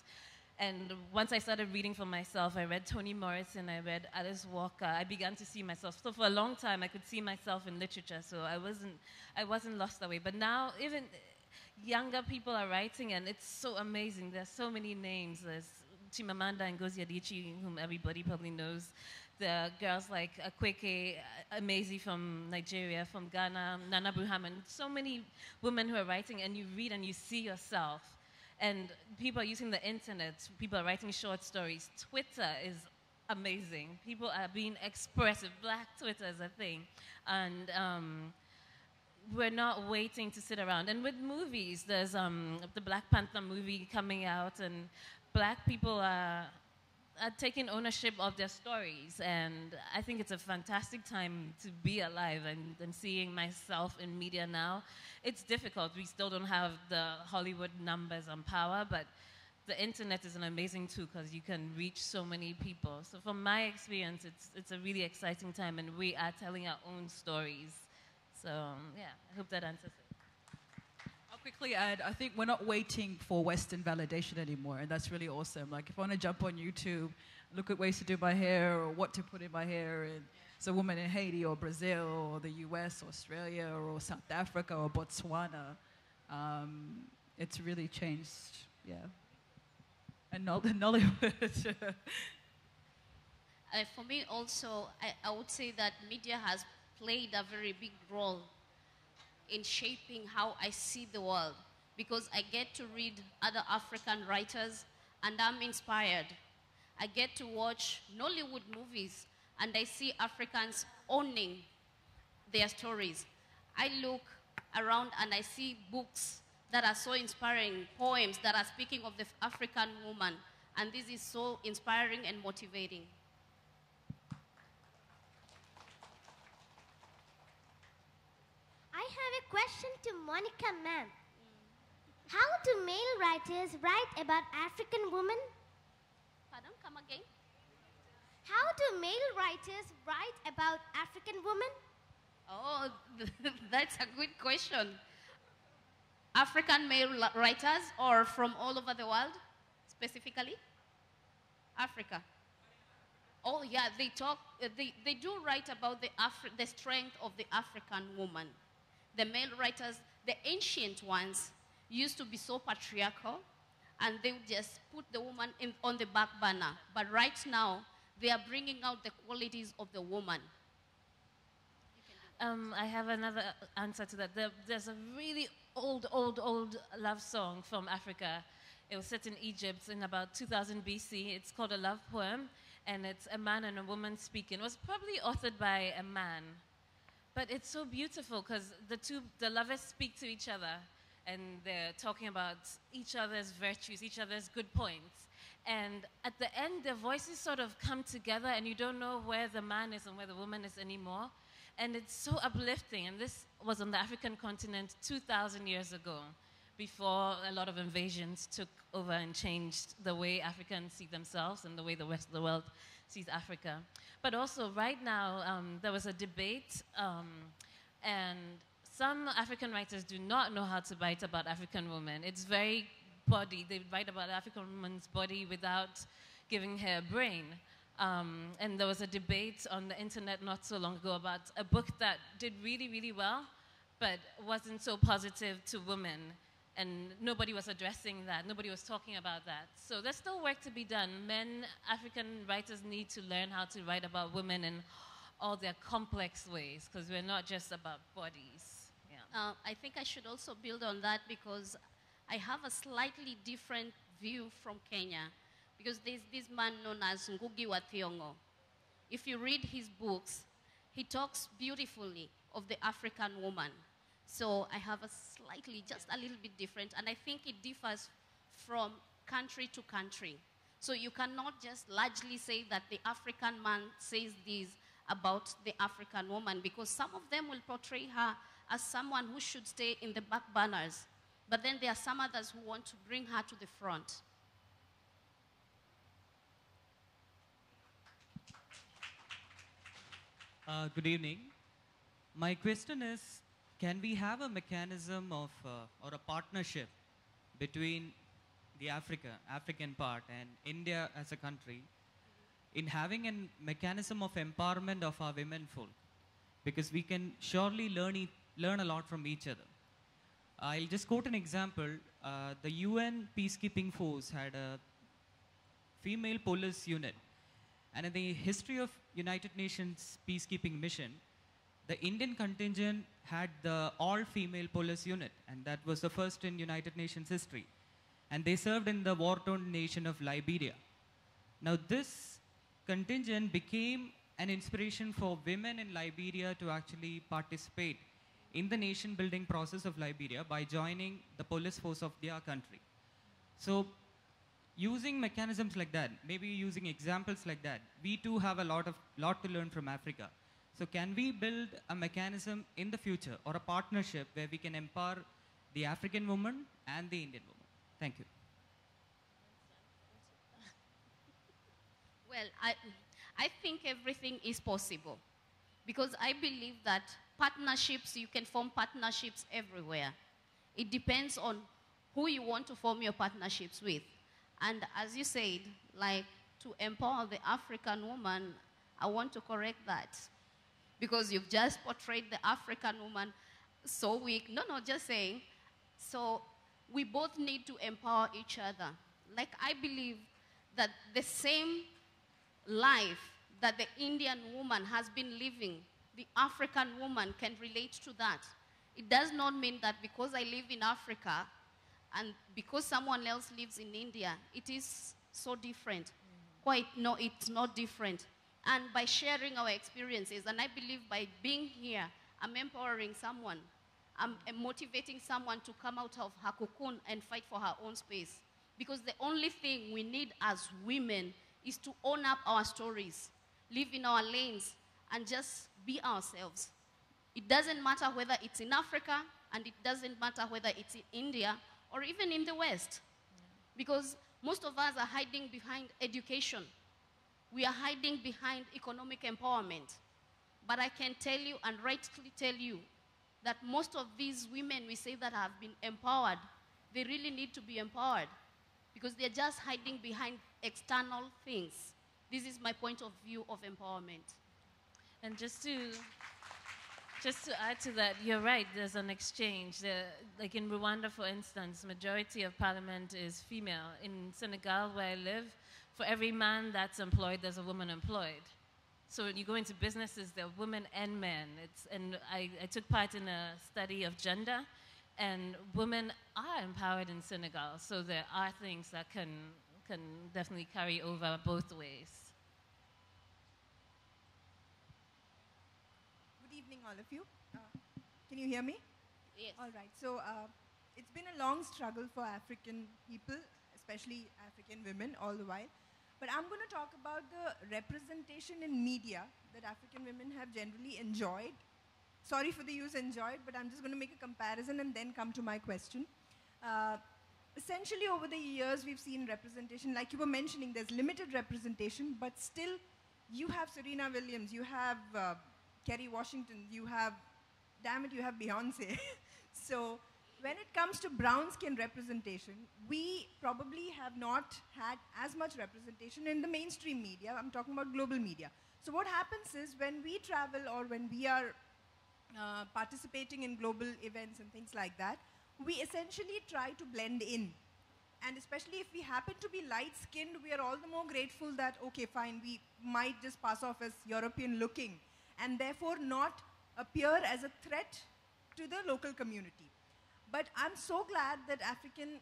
And once I started reading for myself, I read Toni Morrison, I read Alice Walker. I began to see myself. So for a long time, I could see myself in literature. So I wasn't lost that way. But now, even younger people are writing, and it's so amazing. There's so many names. There's Chimamanda Ngozi Adichie, whom everybody probably knows. There are girls like Akweke Amazing from Nigeria, from Ghana, Nana Buhaman. So many women who are writing, and you read and you see yourself. And people are using the internet. People are writing short stories. Twitter is amazing. People are being expressive. Black Twitter is a thing. And we're not waiting to sit around. And with movies, there's the Black Panther movie coming out, and Black people are taking ownership of their stories. And I think it's a fantastic time to be alive, and seeing myself in media now. It's difficult. We still don't have the Hollywood numbers and power, but the internet is an amazing tool because you can reach so many people. So from my experience, it's a really exciting time, and we are telling our own stories. So yeah, I hope that answers it. I'll quickly add, I think we're not waiting for Western validation anymore, and that's really awesome. Like, if I want to jump on YouTube, look at ways to do my hair or what to put in my hair, and it's a woman in Haiti or Brazil or the US or Australia or South Africa or Botswana, it's really changed, yeah. And Nollywood. For me also, I would say that media has played a very big role in shaping how I see the world, because I get to read other African writers and I'm inspired. I get to watch Nollywood movies and I see Africans owning their stories. I look around and I see books that are so inspiring, poems that are speaking of the African woman, and this is so inspiring and motivating. I have a question to Monica ma'am. How do male writers write about African women? Pardon, come again? How do male writers write about African women? Oh, that's a good question. African male writers, or from all over the world, specifically? Africa. Oh yeah, they talk, they do write about the strength of the African woman. The male writers, the ancient ones, used to be so patriarchal, and they would just put the woman on the back burner. But right now, they are bringing out the qualities of the woman. I have another answer to that. There's a really old love song from Africa. It was set in Egypt in about 2000 BC. It's called a love poem, and it's a man and a woman speaking. It was probably authored by a man, but it's so beautiful because the lovers speak to each other, and they're talking about each other's virtues, each other's good points. And at the end, their voices sort of come together, and you don't know where the man is and where the woman is anymore. And it's so uplifting. And this was on the African continent 2,000 years ago, before a lot of invasions took over and changed the way Africans see themselves and the way the rest of the world sees Africa. But also, right now, there was a debate, and some African writers do not know how to write about African women. It's very body. They write about the African woman's body without giving her a brain. And there was a debate on the internet not so long ago about a book that did really, really well, but wasn't so positive to women. And nobody was addressing that. Nobody was talking about that. So there's still work to be done. Men, African writers need to learn how to write about women in all their complex ways, because we're not just about bodies. Yeah. I think I should also build on that because I have a slightly different view from Kenya. Because there's this man known as Ngugi wa Thiong'o. If you read his books, he talks beautifully of the African woman. So I have a slightly, just a little bit different, and I think it differs from country to country. So you cannot just largely say that the African man says this about the African woman, because some of them will portray her as someone who should stay in the back burners. But then there are some others who want to bring her to the front. Good evening. My question is, can we have a mechanism of, or a partnership between the African part and India as a country in having a mechanism of empowerment of our women folk? Because we can surely learn a lot from each other. I'll just quote an example. The UN peacekeeping force had a female police unit. And in the history of United Nations peacekeeping mission, the Indian contingent had the all-female police unit, and that was the first in United Nations history. And they served in the war-torn nation of Liberia. Now this contingent became an inspiration for women in Liberia to actually participate in the nation-building process of Liberia by joining the police force of their country. So using mechanisms like that, maybe using examples like that, we too have a lot to learn from Africa. So can we build a mechanism in the future or a partnership where we can empower the African woman and the Indian woman? Thank you. Well, I think everything is possible because I believe that partnerships, you can form partnerships everywhere. It depends on who you want to form your partnerships with. And as you said, like to empower the African woman, I want to correct that. Because you've just portrayed the African woman so weak. No, just saying. So we both need to empower each other. Like I believe that the same life that the Indian woman has been living, the African woman can relate to that. It does not mean that because I live in Africa and because someone else lives in India, it is so different. Quite, no, it's not different. And by sharing our experiences, and I believe by being here, I'm empowering someone. I'm motivating someone to come out of her cocoon and fight for her own space. Because the only thing we need as women is to own up our stories, live in our lanes, and just be ourselves. It doesn't matter whether it's in Africa, and it doesn't matter whether it's in India, or even in the West. Because most of us are hiding behind education. We are hiding behind economic empowerment. But I can tell you and rightly tell you that most of these women we say that have been empowered, they really need to be empowered because they're just hiding behind external things. This is my point of view of empowerment. And just to add to that, you're right, there's an exchange. Like in Rwanda, for instance, majority of parliament is female. In Senegal, where I live, for every man that's employed, there's a woman employed. So when you go into businesses, there are women and men. And I took part in a study of gender, and women are empowered in Senegal. So there are things that can definitely carry over both ways. Good evening, all of you. Can you hear me? Yes. All right. So it's been a long struggle for African people, especially African women, all the while. But I'm going to talk about the representation in media that African women have generally enjoyed. Sorry for the use enjoyed, but I'm just going to make a comparison and then come to my question. Essentially, over the years, we've seen representation. Like you were mentioning, there's limited representation, but still, you have Serena Williams, you have Kerry Washington, you have, damn it, you have Beyonce. So when it comes to brown skin representation, we probably have not had as much representation in the mainstream media. I'm talking about global media. So what happens is when we travel or when we are participating in global events and things like that, we essentially try to blend in. And especially if we happen to be light-skinned, we are all the more grateful that, okay, fine, we might just pass off as European-looking and therefore not appear as a threat to the local community. But I'm so glad that African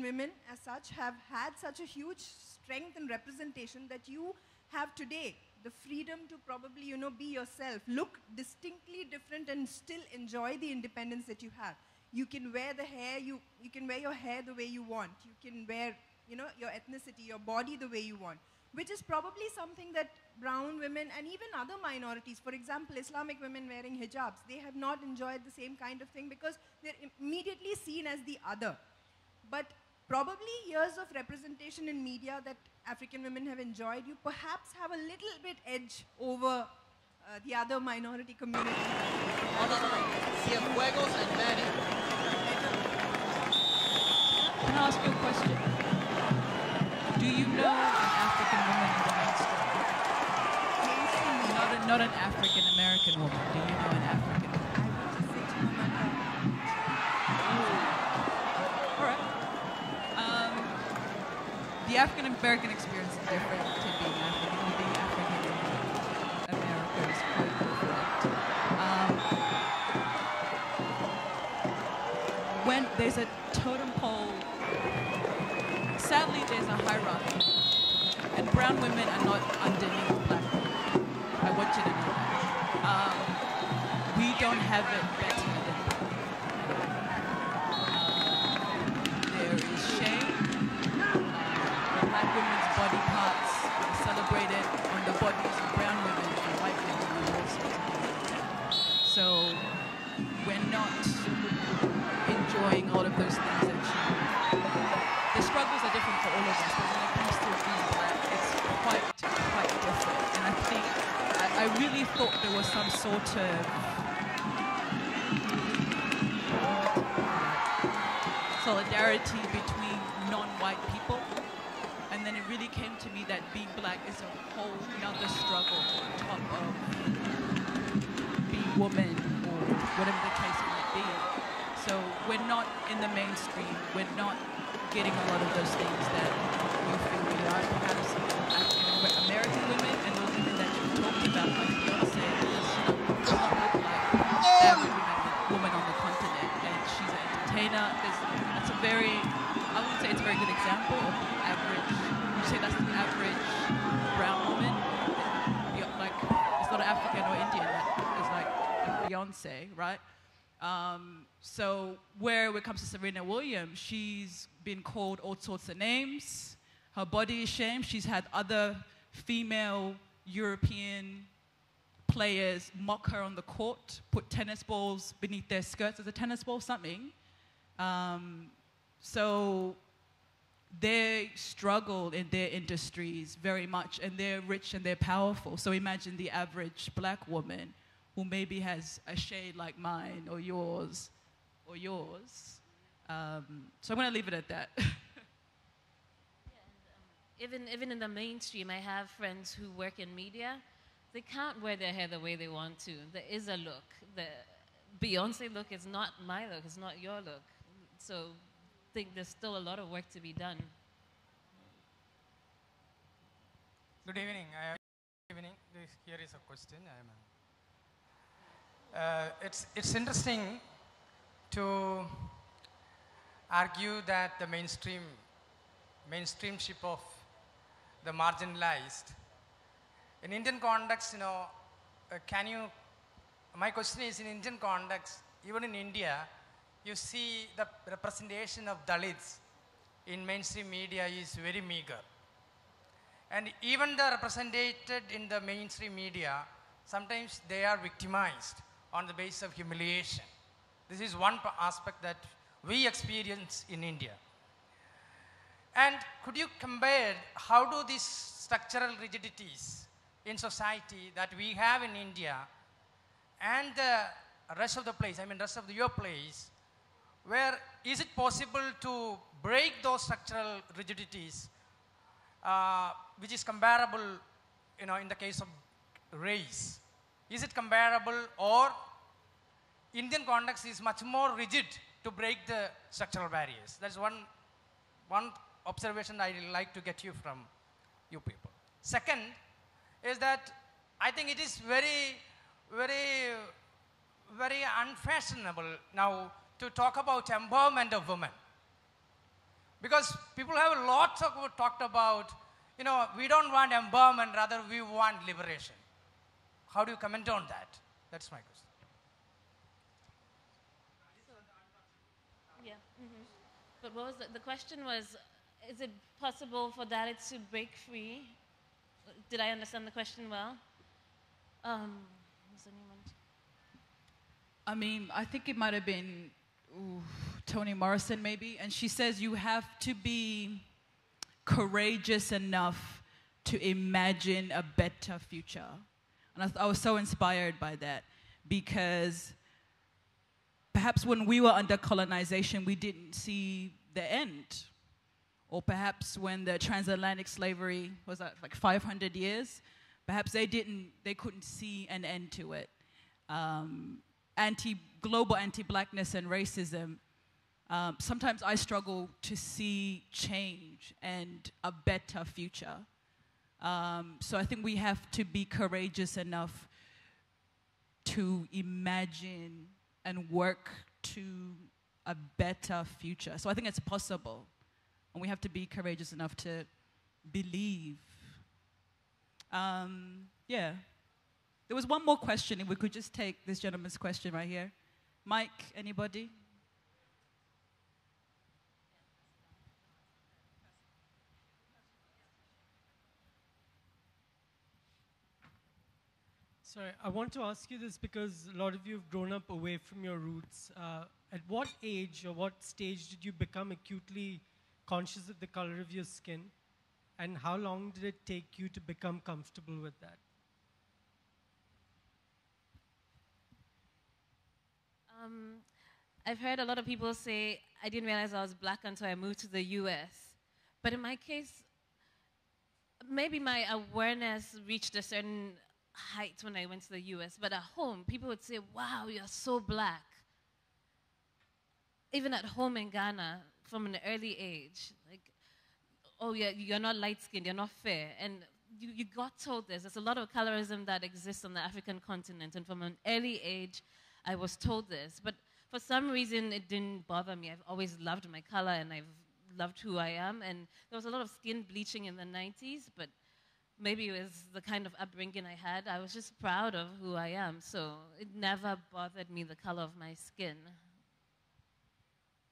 women as such have had such a huge strength and representation that you have today the freedom to probably, you know, be yourself, look distinctly different and still enjoy the independence that you have. You can wear the hair, you can wear your hair the way you want. You can wear, you know, your ethnicity, your body the way you want, which is probably something that brown women and even other minorities, for example, Islamic women wearing hijabs, they have not enjoyed the same kind of thing because they're immediately seen as the other. But probably years of representation in media that African women have enjoyed, you perhaps have a little bit edge over the other minority community. Cienfuegos and Manny. Can I ask you a question? Do you know an African woman in the mainstream? Not an African American woman. Do you know an African woman? All right. The African American experience is different to being African. Being African in America is quite different. When there's a totem pole, sadly there's a hierarchy, and brown women are not underneath black women. I want you to know that. We don't have it better than there is shame. When black women's body parts are celebrated on the bodies of brown women and white women are also. So we're not enjoying all of those things that the struggles are different for all of us, but when it comes to being black, it's quite different. And I think, I really thought there was some sort of solidarity between non-white people, and then it really came to me that being black is a whole nother struggle on top of being woman or whatever the case might be. So we're not in the mainstream, we're not getting a lot of those things that we feel we are. Perhaps African American women and those women that you talked about, like Beyonce, does not look like the average woman on the continent, and she's an entertainer. That's a very, I wouldn't say it's a very good example of the average, you say that's the average brown woman, like, it's not an African or Indian, that is like Beyonce, right? So where it comes to Serena Williams, she's been called all sorts of names. Her body is shamed. She's had other female European players mock her on the court, put tennis balls beneath their skirts as a tennis ball, something. So they struggle in their industries very much, and they're rich and they're powerful. So imagine the average black woman who maybe has a shade like mine or yours. So I'm going to leave it at that. Even in the mainstream, I have friends who work in media. They can't wear their hair the way they want to. There is a look. The Beyonce look is not my look. It's not your look. So I think there's still a lot of work to be done. Good evening. Here is a question. It's interesting to argue that the mainstreamship of the marginalized. In Indian context, you know, my question is, in Indian context, even in India, you see the representation of Dalits in mainstream media is very meager. And even the represented in the mainstream media, sometimes they are victimized on the basis of humiliation. This is one aspect that we experience in India. And could you compare how do these structural rigidities in society that we have in India and the rest of the place, rest of your place, where is it possible to break those structural rigidities, which is comparable, you know, in the case of race? Is it comparable, or Indian context is much more rigid to break the structural barriers. That's one observation I like to get you from you people. Second is that I think it is very, very, very unfashionable now to talk about empowerment of women. Because people have lots of talked about, you know, we don't want empowerment, rather we want liberation. How do you comment on that? That's my question. Yeah. But what was the question was, is it possible for that to break free? Did I understand the question well? Was anyone? I mean, I think it might have been Toni Morrison maybe, and she says you have to be courageous enough to imagine a better future. And I was so inspired by that, because perhaps when we were under colonization, we didn't see the end. Or perhaps when the transatlantic slavery was like 500 years, perhaps they couldn't see an end to it. Global anti-blackness and racism, sometimes I struggle to see change and a better future. So I think we have to be courageous enough to imagine and work to a better future. So I think it's possible. And we have to be courageous enough to believe. Yeah. There was one more question, if we could just take this gentleman's question right here. Mike, anybody? Sorry, I want to ask you this because a lot of you have grown up away from your roots. At what age or what stage did you become acutely conscious of the color of your skin? And how long did it take you to become comfortable with that? I've heard a lot of people say, I didn't realize I was black until I moved to the US. But in my case, maybe my awareness reached a certain height when I went to the US. But at home, people would say, wow, you're so black. Even at home in Ghana, from an early age, like, oh, yeah, you're not light-skinned, you're not fair. And you got told this. There's a lot of colorism that exists on the African continent. And from an early age, I was told this. But for some reason, it didn't bother me. I've always loved my color, and I've loved who I am. And there was a lot of skin bleaching in the 90s, but maybe it was the kind of upbringing I had. I was just proud of who I am. So it never bothered me, the color of my skin.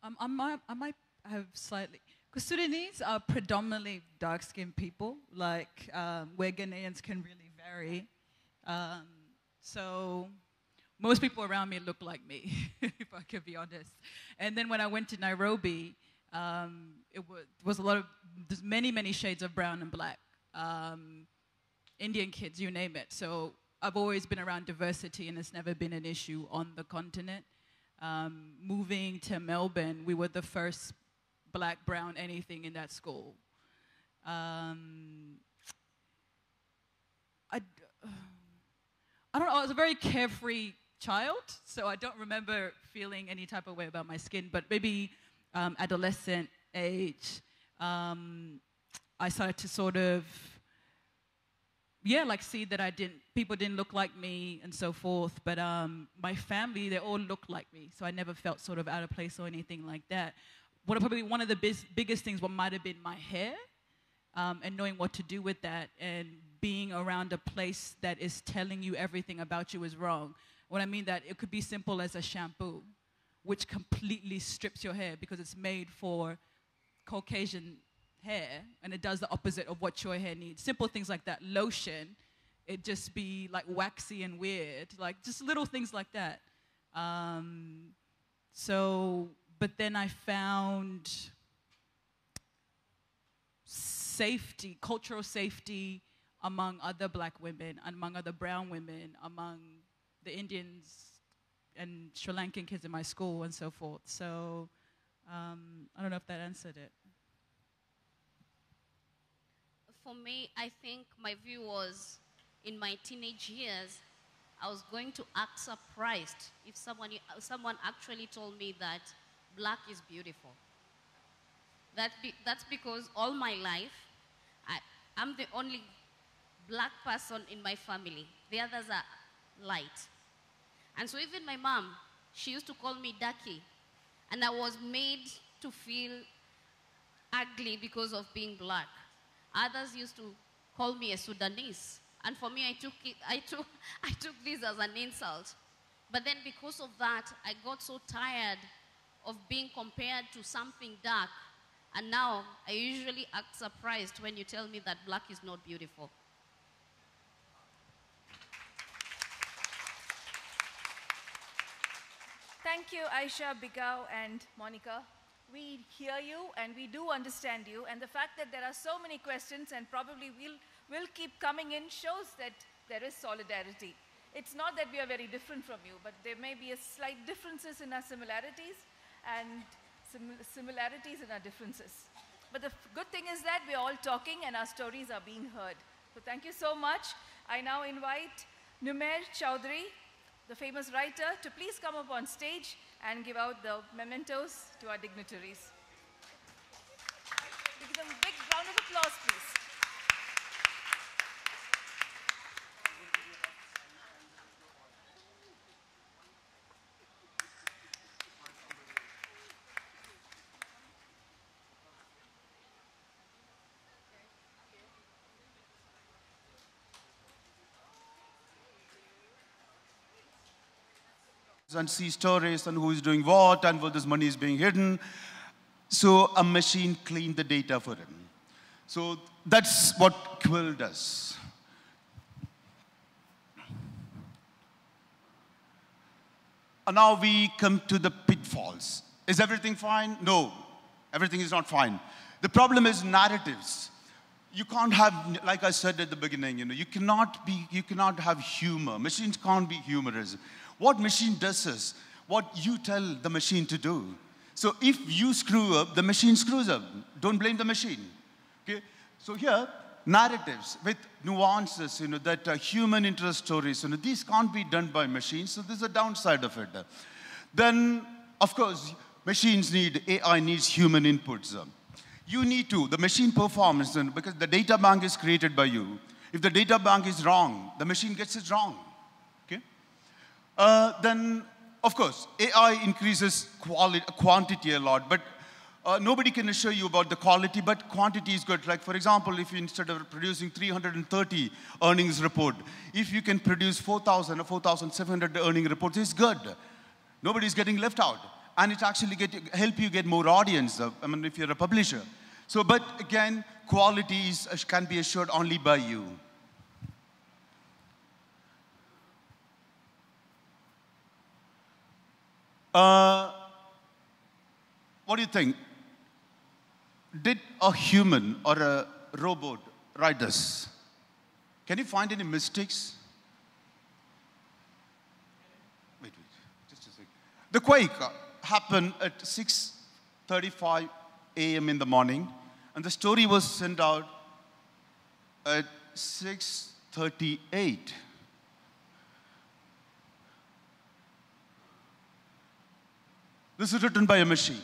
I might have slightly... Because Sudanese are predominantly dark-skinned people, like where Ghanaians can really vary. So most people around me look like me, if I could be honest. And then when I went to Nairobi, it was a lot of, there's many, many shades of brown and black. Indian kids, you name it. So I've always been around diversity, and it's never been an issue on the continent. Moving to Melbourne, we were the first black, brown, anything in that school. I don't know, I was a very carefree child, so I don't remember feeling any type of way about my skin, but maybe adolescent age, I started to sort of, like see that people didn't look like me and so forth, but my family, they all looked like me, so I never felt sort of out of place or anything like that. Probably one of the biggest things might have been my hair, and knowing what to do with that, and being around a place that is telling you everything about you is wrong. What I mean that it could be simple as a shampoo, which completely strips your hair because it's made for Caucasian hair, and it does the opposite of what your hair needs. Simple things like that. Lotion, it just be like waxy and weird, like just little things like that. But then I found safety, cultural safety among other black women, among other brown women, among the Indians and Sri Lankan kids in my school and so forth. So I don't know if that answered it. For me, I think my view was, in my teenage years, I was going to act surprised if someone actually told me that black is beautiful. That's because all my life, I'm the only black person in my family. The others are light. And so even my mom, she used to call me Ducky. And I was made to feel ugly because of being black. Others used to call me a Sudanese. And for me, I took this as an insult. But then because of that, I got so tired of being compared to something dark. And now I usually act surprised when you tell me that black is not beautiful. Thank you, Aisha, Bigao, and Monica. We hear you and we do understand you. And the fact that there are so many questions and probably will keep coming in shows that there is solidarity. It's not that we are very different from you, but there may be a slight differences in our similarities and similarities in our differences. But the good thing is that we're all talking and our stories are being heard. So thank you so much. I now invite Numair Chowdhury, the famous writer, to please come up on stage and give out the mementos to our dignitaries. Give them a big round of applause, please. And see stories and who is doing what and where this money is being hidden. So a machine cleaned the data for him. So that's what Quill does. And now we come to the pitfalls. Is everything fine? No, everything is not fine. The problem is narratives. You can't have, like I said at the beginning, you cannot have humor. Machines can't be humorous. What machine does is what you tell the machine to do. So if you screw up, the machine screws up. Don't blame the machine. Okay? So here, narratives with nuances, that human interest stories, these can't be done by machines. So there's a downside of it. Then, of course, AI needs human inputs. You need to, the machine performs, because the data bank is created by you. If the data bank is wrong, the machine gets it wrong. Then, of course, AI increases quantity a lot, but nobody can assure you about the quality, but quantity is good. Like, for example, if you, instead of producing 330 earnings report, if you can produce 4,000 or 4,700 earning reports, it's good. Nobody's getting left out. And it actually help you get more audience, if you're a publisher. So, but again, quality can be assured only by you. What do you think? Did a human or a robot write this? Can you find any mistakes? Wait, just a second. The quake happened at 6:35 a.m. in the morning, and the story was sent out at 6:38. This is written by a machine.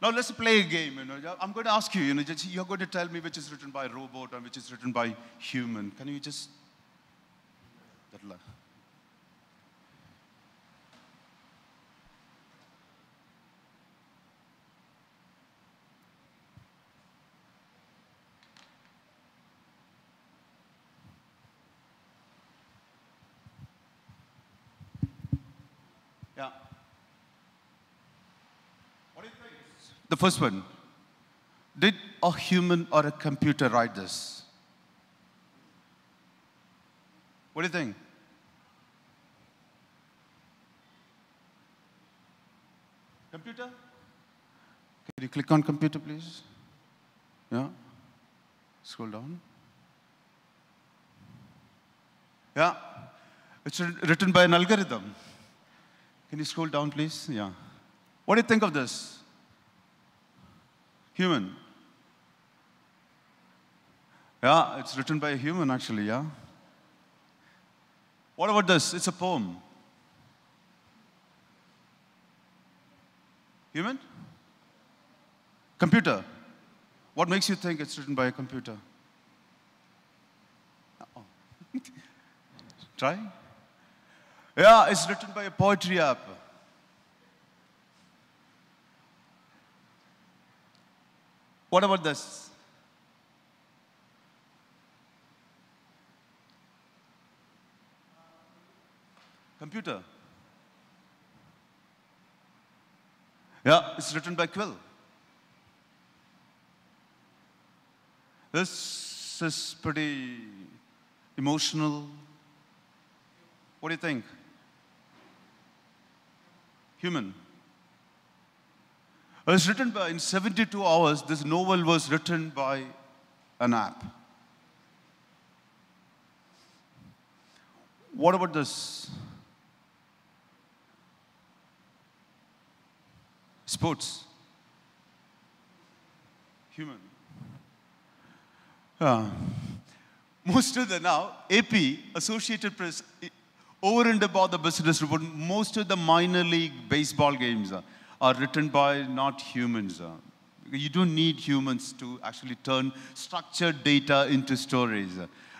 Now let's play a game. I'm going to ask you. You're going to tell me which is written by a robot and which is written by human. Can you just? Yeah. What do you think? The first one. Did a human or a computer write this? What do you think? Computer? Can you click on computer, please? Yeah. Scroll down. Yeah. It's written by an algorithm. Can you scroll down, please? Yeah. What do you think of this? Human. Yeah, it's written by a human, actually, yeah. What about this? It's a poem. Human? Computer. What makes you think it's written by a computer? Oh. Try. Yeah, it's written by a poetry app. What about this? Computer. Yeah, it's written by Quill. This is pretty emotional. What do you think? Human. It was written by, in 72 hours, this novel was written by an app. What about this? Sports. Human. Most of the now, AP, Associated Press, over and above the business report, most of the minor league baseball games are written by not humans. You don't need humans to actually turn structured data into stories.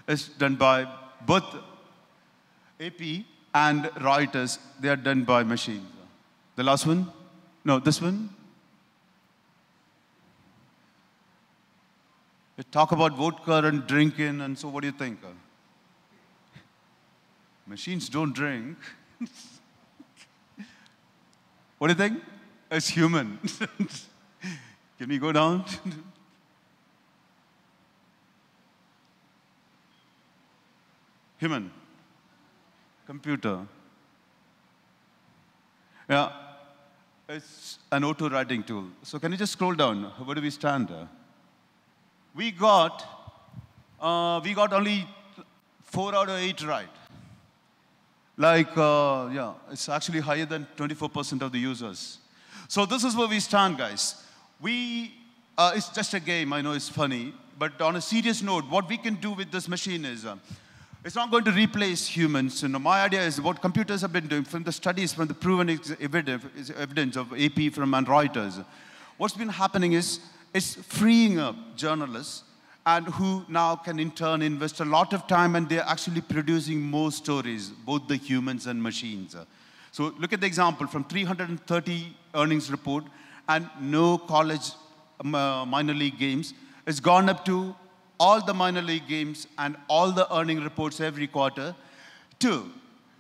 It's done by both AP and writers. They are done by machines. The last one? No, this one? You talk about vodka and drinking, and so what do you think? Machines don't drink. What do you think? It's human. Can we go down? Human. Computer. Yeah. It's an auto-writing tool. So can you just scroll down? Where do we stand? We got only 4 out of 8 right. Like, yeah, it's actually higher than 24% of the users. So this is where we stand, guys. It's just a game. I know it's funny. But on a serious note, what we can do with this machine is, it's not going to replace humans. You know, my idea is what computers have been doing from the studies, from the proven evidence of AP and writers. What's been happening is it's freeing up journalists and who now can in turn invest a lot of time, and they're actually producing more stories, both the humans and machines. So look at the example from 330 earnings report and no college minor league games. It's gone up to all the minor league games and all the earning reports every quarter. 2,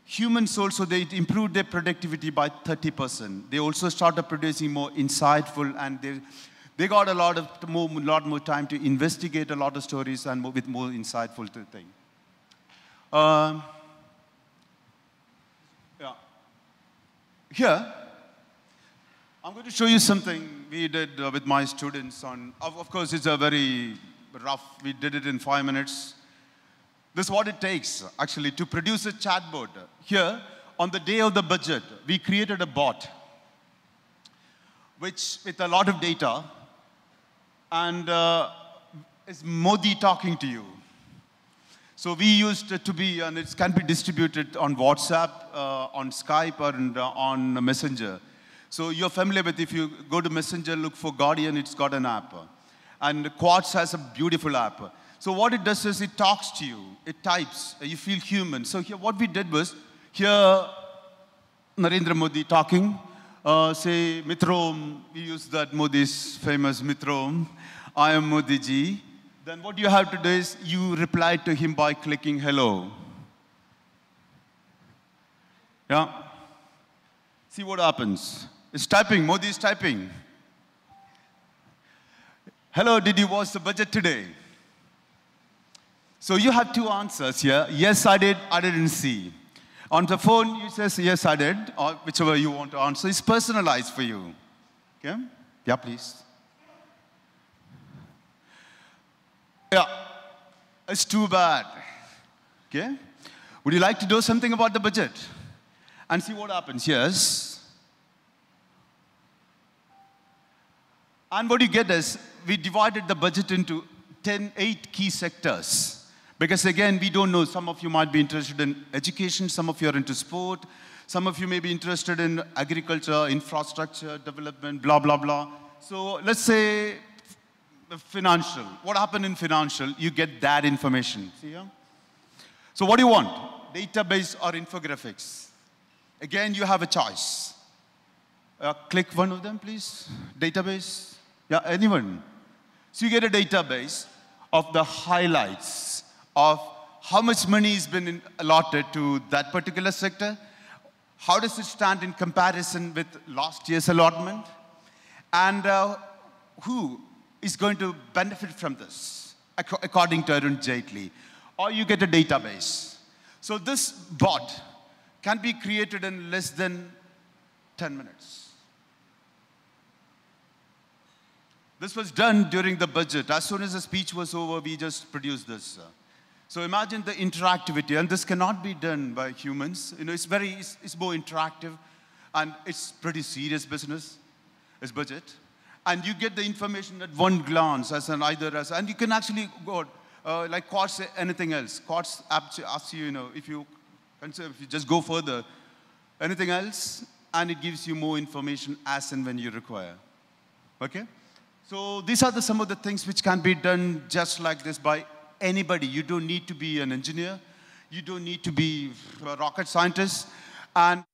humans also, they improved their productivity by 30%. They also started producing more insightful, and they got a lot more time to investigate a lot of stories and with more insightful thing. Yeah. Here, I'm going to show you something we did with my students on, of course, it's a very rough, we did it in 5 minutes. This is what it takes, actually, to produce a chatbot. Here, on the day of the budget, we created a bot, which, with a lot of data, and is Modi talking to you. So we used it to be, and it can be distributed on WhatsApp, on Skype, or on Messenger. So you're familiar with, if you go to Messenger, look for Guardian, it's got an app. And Quartz has a beautiful app. So what it does is it talks to you, it types, you feel human. So here what we did was, here Narendra Modi talking, say Mitrom, we use that Modi's famous Mitrom, I am Modi ji. Then what you have to do is you reply to him by clicking hello. Yeah. See what happens. It's typing, Modi is typing. Hello, did you watch the budget today? So you have 2 answers here. Yes, I did, I didn't see. On the phone, you say, yes, I did, or whichever you want to answer. It's personalized for you. Okay? Yeah, please. Yeah, it's too bad. Okay? Would you like to do something about the budget? And see what happens. Yes. And what you get is, we divided the budget into 8 key sectors. Because again, we don't know, some of you might be interested in education, some of you are into sport, some of you may be interested in agriculture, infrastructure, development, blah, blah, blah. So let's say financial. What happened in financial? You get that information. See here? So what do you want? Database or infographics? Again, you have a choice. Click one of them, please. Database. Yeah, anyone. So you get a database of the highlights of how much money has been allotted to that particular sector. How does it stand in comparison with last year's allotment? And who is going to benefit from this, according to Arun Jaitley? Or you get a database. So this bot can be created in less than 10 minutes. This was done during the budget. As soon as the speech was over, we just produced this. So imagine the interactivity, and this cannot be done by humans. You know, it's more interactive, and it's pretty serious business, it's budget. And you get the information at one glance, and you can actually go, like Quartz say anything else. Quartz asks you, if you just go further, anything else, and it gives you more information as and when you require. Okay? So these are some of the things which can be done just like this by anybody. You don't need to be an engineer. You don't need to be a rocket scientist. And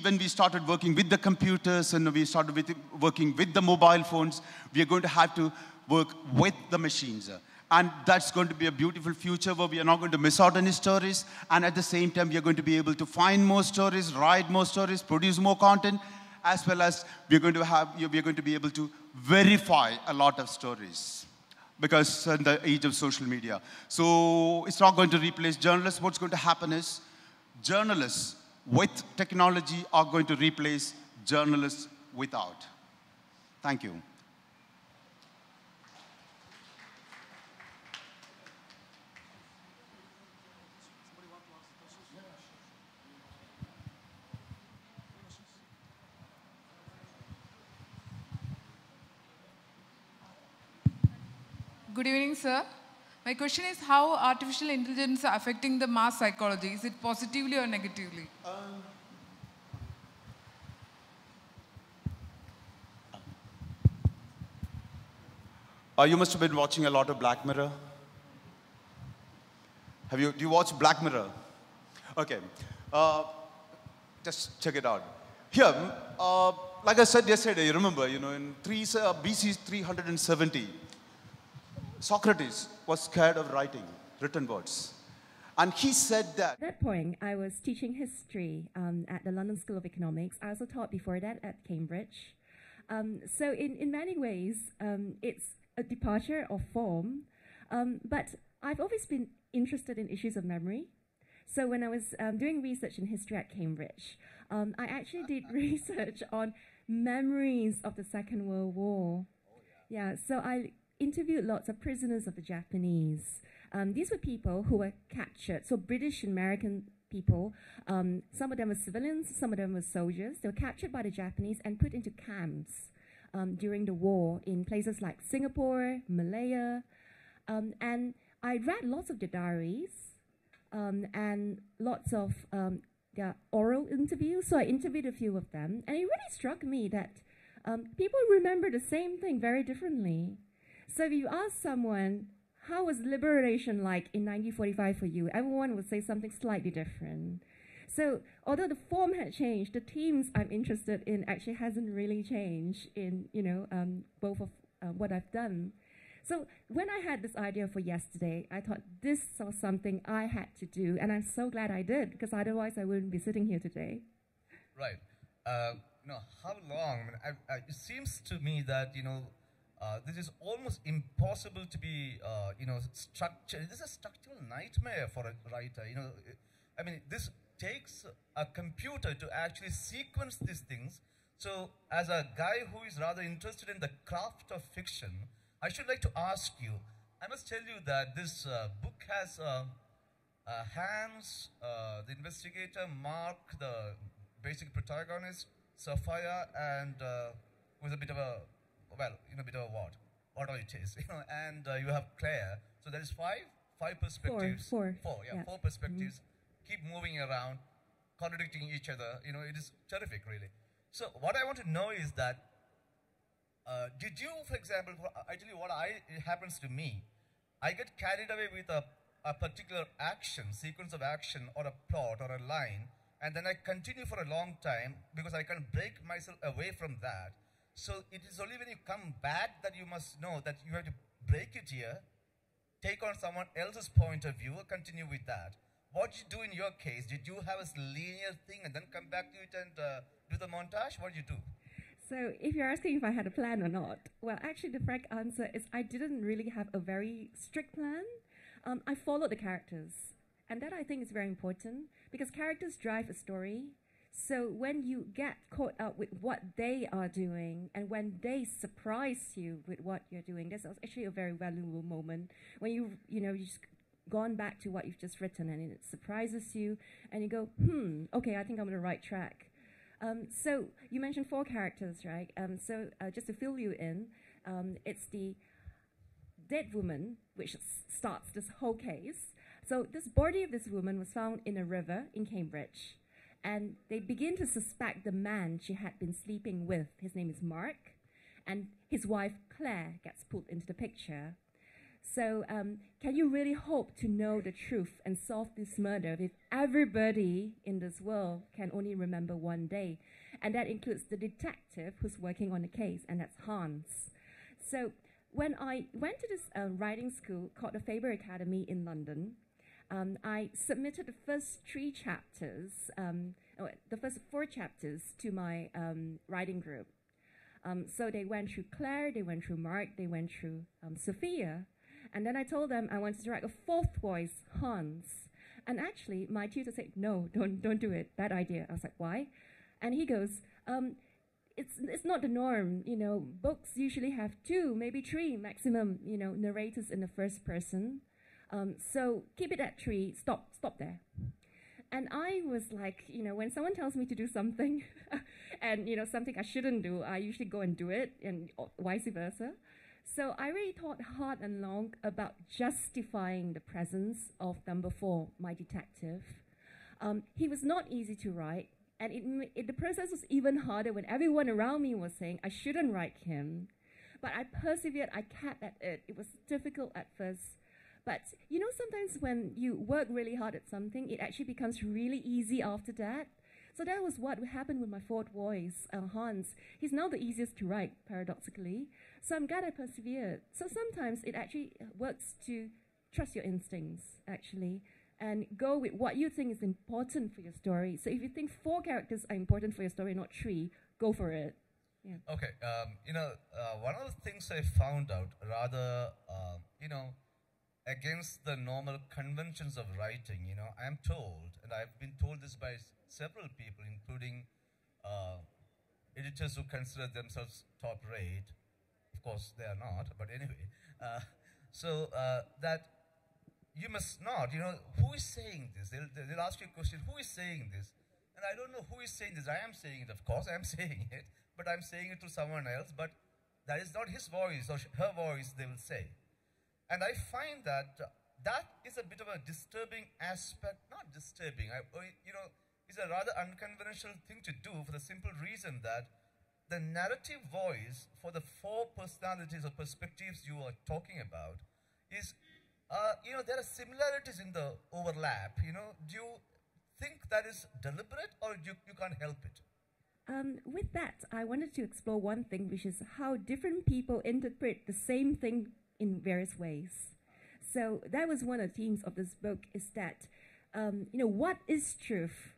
when we started working with the computers and we started working with the mobile phones, we are going to have to work with the machines. And that's going to be a beautiful future where we are not going to miss out any stories. And at the same time, we are going to be able to find more stories, write more stories, produce more content, as well as we are going to be able to verify a lot of stories. Because in the age of social media. So it's not going to replace journalists. What's going to happen is journalists with technology are going to replace journalists without. Thank you. Good evening, sir. My question is how artificial intelligence is affecting the mass psychology. Is it positively or negatively? You must have been watching a lot of Black Mirror. Do you watch Black Mirror? Okay. Just check it out. Here, like I said yesterday, you remember, in BC 370, Socrates was scared of written words. And he said that. At that point, I was teaching history at the London School of Economics. I also taught before that at Cambridge. So in many ways, it's a departure of form. But I've always been interested in issues of memory. So when I was doing research in history at Cambridge, I actually did research on memories of the Second World War. Yeah, so I interviewed lots of prisoners of the Japanese. These were people who were captured, so British and American people. Some of them were civilians, some of them were soldiers. They were captured by the Japanese and put into camps during the war in places like Singapore, Malaya. And I read lots of their diaries and lots of their oral interviews. So I interviewed a few of them. And it really struck me that people remember the same thing very differently. So if you ask someone, how was liberation like in 1945 for you? Everyone would say something slightly different. So although the form had changed, the themes I'm interested in actually hasn't really changed in, both of what I've done. So when I had this idea for yesterday, I thought this was something I had to do, and I'm so glad I did, because otherwise I wouldn't be sitting here today. Right. How long? It seems to me that, this is almost impossible to be, structured. This is a structural nightmare for a writer. This takes a computer to actually sequence these things. So as a guy who is rather interested in the craft of fiction, I should like to ask you, I must tell you that this book has Hans, the investigator, Mark, the basic protagonist, Sophia, and with a bit of a, well, bit of a whatever it is, and you have Claire. So there is five perspectives. Four perspectives, keep moving around, contradicting each other. It is terrific, really. So what I want to know is that, did you, for example, I tell you what it happens to me. I get carried away with a particular action, sequence of action, or a plot, or a line, and then I continue for a long time because I can't break myself away from that. So it is only when you come back that you must know that you have to break it here, take on someone else's point of view, or continue with that. What did you do in your case? Did you have a linear thing and then come back to it and do the montage? What did you do? So if you're asking if I had a plan or not, well, actually the frank answer is I didn't really have a very strict plan. I followed the characters. And that I think is very important because characters drive a story. So when you get caught up with what they are doing and when they surprise you with what you're doing, that's actually a very valuable moment when you've just gone back to what you've just written and it surprises you and you go, okay, I think I'm on the right track. So you mentioned 4 characters, right? So just to fill you in, it's the dead woman, which starts this whole case. So this body of this woman was found in a river in Cambridge. And they begin to suspect the man she had been sleeping with. His name is Mark. And his wife, Claire, gets pulled into the picture. So can you really hope to know the truth and solve this murder if everybody in this world can only remember one day? And that includes the detective who's working on the case, and that's Hans. So when I went to this writing school called the Faber Academy in London, I submitted the first 3 chapters, the first 4 chapters to my writing group. So they went through Claire, they went through Mark, they went through Sophia. And then I told them I wanted to write a 4th voice, Hans. And actually, my tutor said, no, don't do it, bad idea. I was like, why? And he goes, it's not the norm, books usually have 2, maybe 3 maximum, narrators in the first person. So keep it at 3, stop there. And I was like, when someone tells me to do something and, something I shouldn't do, I usually go and do it and vice versa. So I really thought hard and long about justifying the presence of number 4, my detective. He was not easy to write, and the process was even harder when everyone around me was saying I shouldn't write him. But I persevered, I kept at it. It was difficult at first. But sometimes when you work really hard at something, it actually becomes really easy after that. So that was what happened with my 4th voice, Hans. He's now the easiest to write, paradoxically. So I'm glad I persevered. So sometimes it actually works to trust your instincts, actually, and go with what you think is important for your story. So if you think 4 characters are important for your story, not 3, go for it. Yeah. Okay, one of the things I found out rather, against the normal conventions of writing, I am told, and I've been told this by several people, including editors who consider themselves top rate. Of course, they are not, but anyway. That you must not, who is saying this? They'll ask you a question, who is saying this? And I don't know who is saying this. I am saying it, of course, I am saying it, but I'm saying it to someone else, but that is not his voice or her voice, they will say. And I find that that is a bit of a disturbing aspect, not disturbing, it's a rather unconventional thing to do for the simple reason that the narrative voice for the 4 personalities or perspectives you are talking about is, there are similarities in the overlap, Do you think that is deliberate or you can't help it? With that, I wanted to explore one thing, which is how different people interpret the same thing in various ways. So that was one of the themes of this book, is that, what is truth?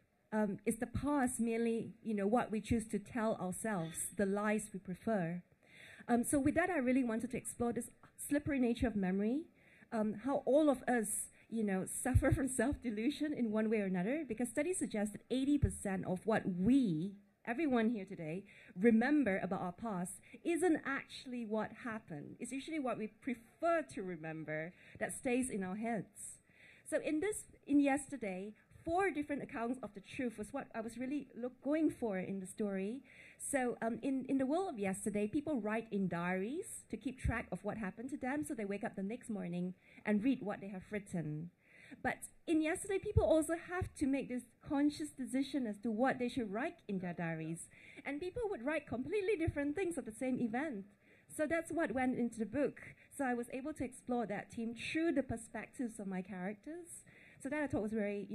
Is the past merely, what we choose to tell ourselves, the lies we prefer? So with that, I really wanted to explore this slippery nature of memory, how all of us, suffer from self-delusion in one way or another, because studies suggest that 80% of what everyone here today, remember about our past isn't actually what happened. It's usually what we prefer to remember that stays in our heads. So in yesterday, 4 different accounts of the truth was what I was really going for in the story. So in the world of yesterday, people write in diaries to keep track of what happened to them, so they wake up the next morning and read what they have written. But in yesterday, people also have to make this conscious decision as to what they should write in their diaries. And people would write completely different things of the same event. So that's what went into the book. So I was able to explore that theme through the perspectives of my characters. So that I thought was very,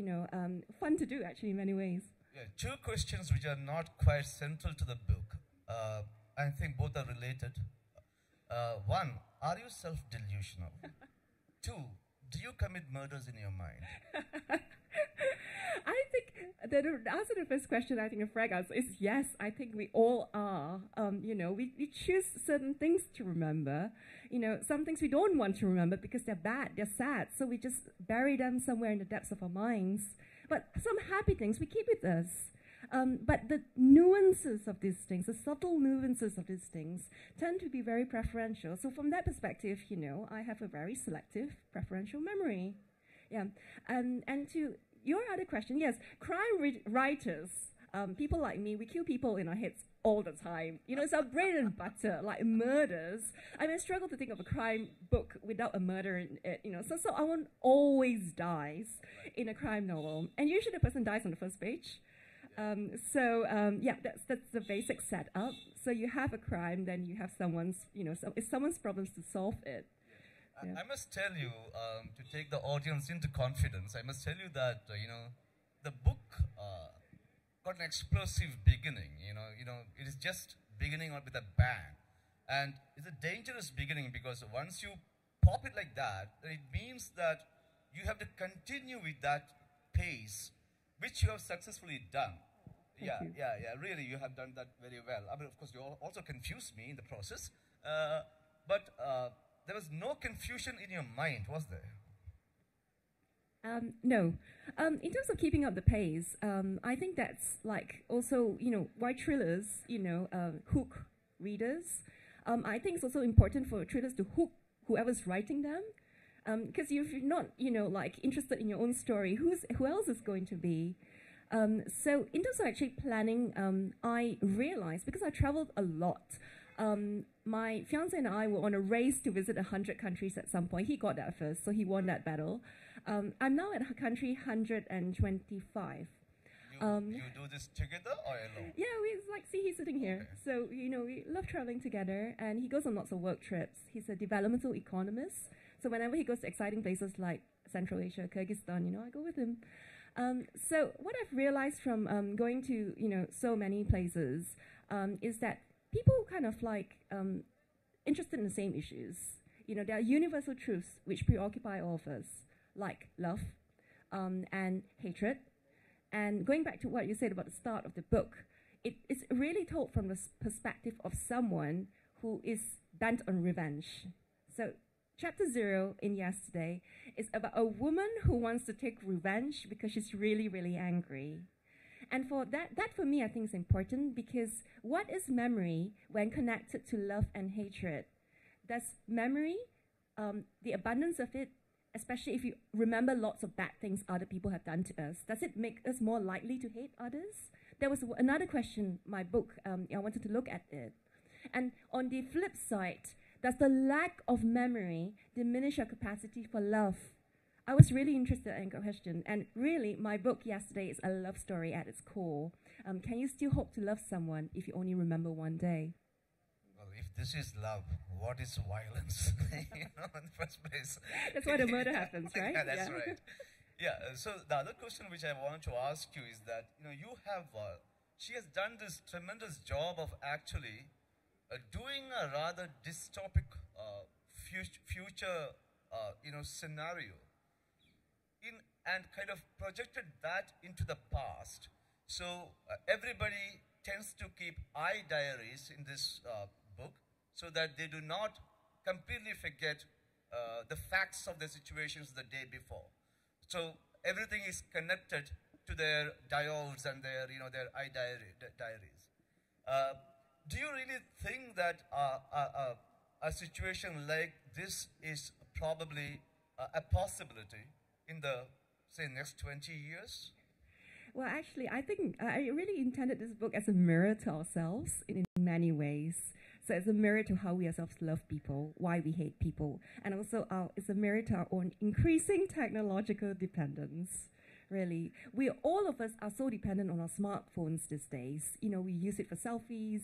fun to do, actually, in many ways. Yeah, 2 questions which are not quite central to the book. I think both are related. 1, are you self-delusional? 2, do you commit murders in your mind? I think the answer to the first question, I think the frank answer is yes. I think we all are. We choose certain things to remember. Some things we don't want to remember because they're bad, they're sad. So we just bury them somewhere in the depths of our minds. But some happy things we keep with us. But the nuances of these things, the subtle nuances of these things, tend to be very preferential. So from that perspective, I have a very selective preferential memory. Yeah. And to your other question, yes, crime writers, people like me, we kill people in our heads all the time. It's our bread and butter, like murders. I struggle to think of a crime book without a murder in it, So someone always dies in a crime novel. And usually the person dies on the first page. That's the basic setup. So you have a crime, then you have someone's, it's someone's problems to solve it. Yeah. I must tell you, to take the audience into confidence, I must tell you that, the book got an explosive beginning, it is just beginning out with a bang. And it's a dangerous beginning because once you pop it like that, it means that you have to continue with that pace, which you have successfully done. Yeah, really, you have done that very well. Of course, you also confused me in the process, but there was no confusion in your mind, was there? No. In terms of keeping up the pace, I think that's also, why thrillers, hook readers. I think it's also important for thrillers to hook whoever's writing them. Because if you're not, interested in your own story, who else is going to be? So in terms of actually planning, I realized, because I traveled a lot, my fiance and I were on a race to visit 100 countries at some point. He got that first, so he won that battle. I'm now at country 125. You do this together or alone? Yeah, he's sitting here. Okay. So, we love traveling together, and he goes on lots of work trips. He's a developmental economist. So whenever he goes to exciting places like Central Asia, Kyrgyzstan, I go with him. So what I've realized from going to, so many places is that people kind of interested in the same issues. There are universal truths which preoccupy all of us, like love and hatred. And going back to what you said about the start of the book, it's really told from the perspective of someone who is bent on revenge. So Chapter 0 in Yesterday is about a woman who wants to take revenge because she's really, really angry. And for that for me, I think is important, because what is memory when connected to love and hatred? Does memory, the abundance of it, especially if you remember lots of bad things other people have done to us, does it make us more likely to hate others? There was another question, my book, I wanted to look at it. And on the flip side, does the lack of memory diminish our capacity for love? I was really interested in that question, and really, my book Yesterday is a love story at its core. Can you still hope to love someone if you only remember one day? Well, if this is love, what is violence? In the first place. That's why the murder happens, right? Yeah, that's right. Yeah, so the other question which I want to ask you is that, you have, she has done this tremendous job of actually doing a rather dystopic future, scenario, and kind of projected that into the past. So everybody tends to keep eye diaries in this book so that they do not completely forget the facts of the situations the day before. So everything is connected to their diodes and their, their diaries. Do you really think that a situation like this is probably a possibility in the, say, next 20 years? Well, actually, I think I really intended this book as a mirror to ourselves in many ways. So it's a mirror to how we ourselves love people, why we hate people, and also it's a mirror to our own increasing technological dependence. Really, all of us are so dependent on our smartphones these days. We use it for selfies.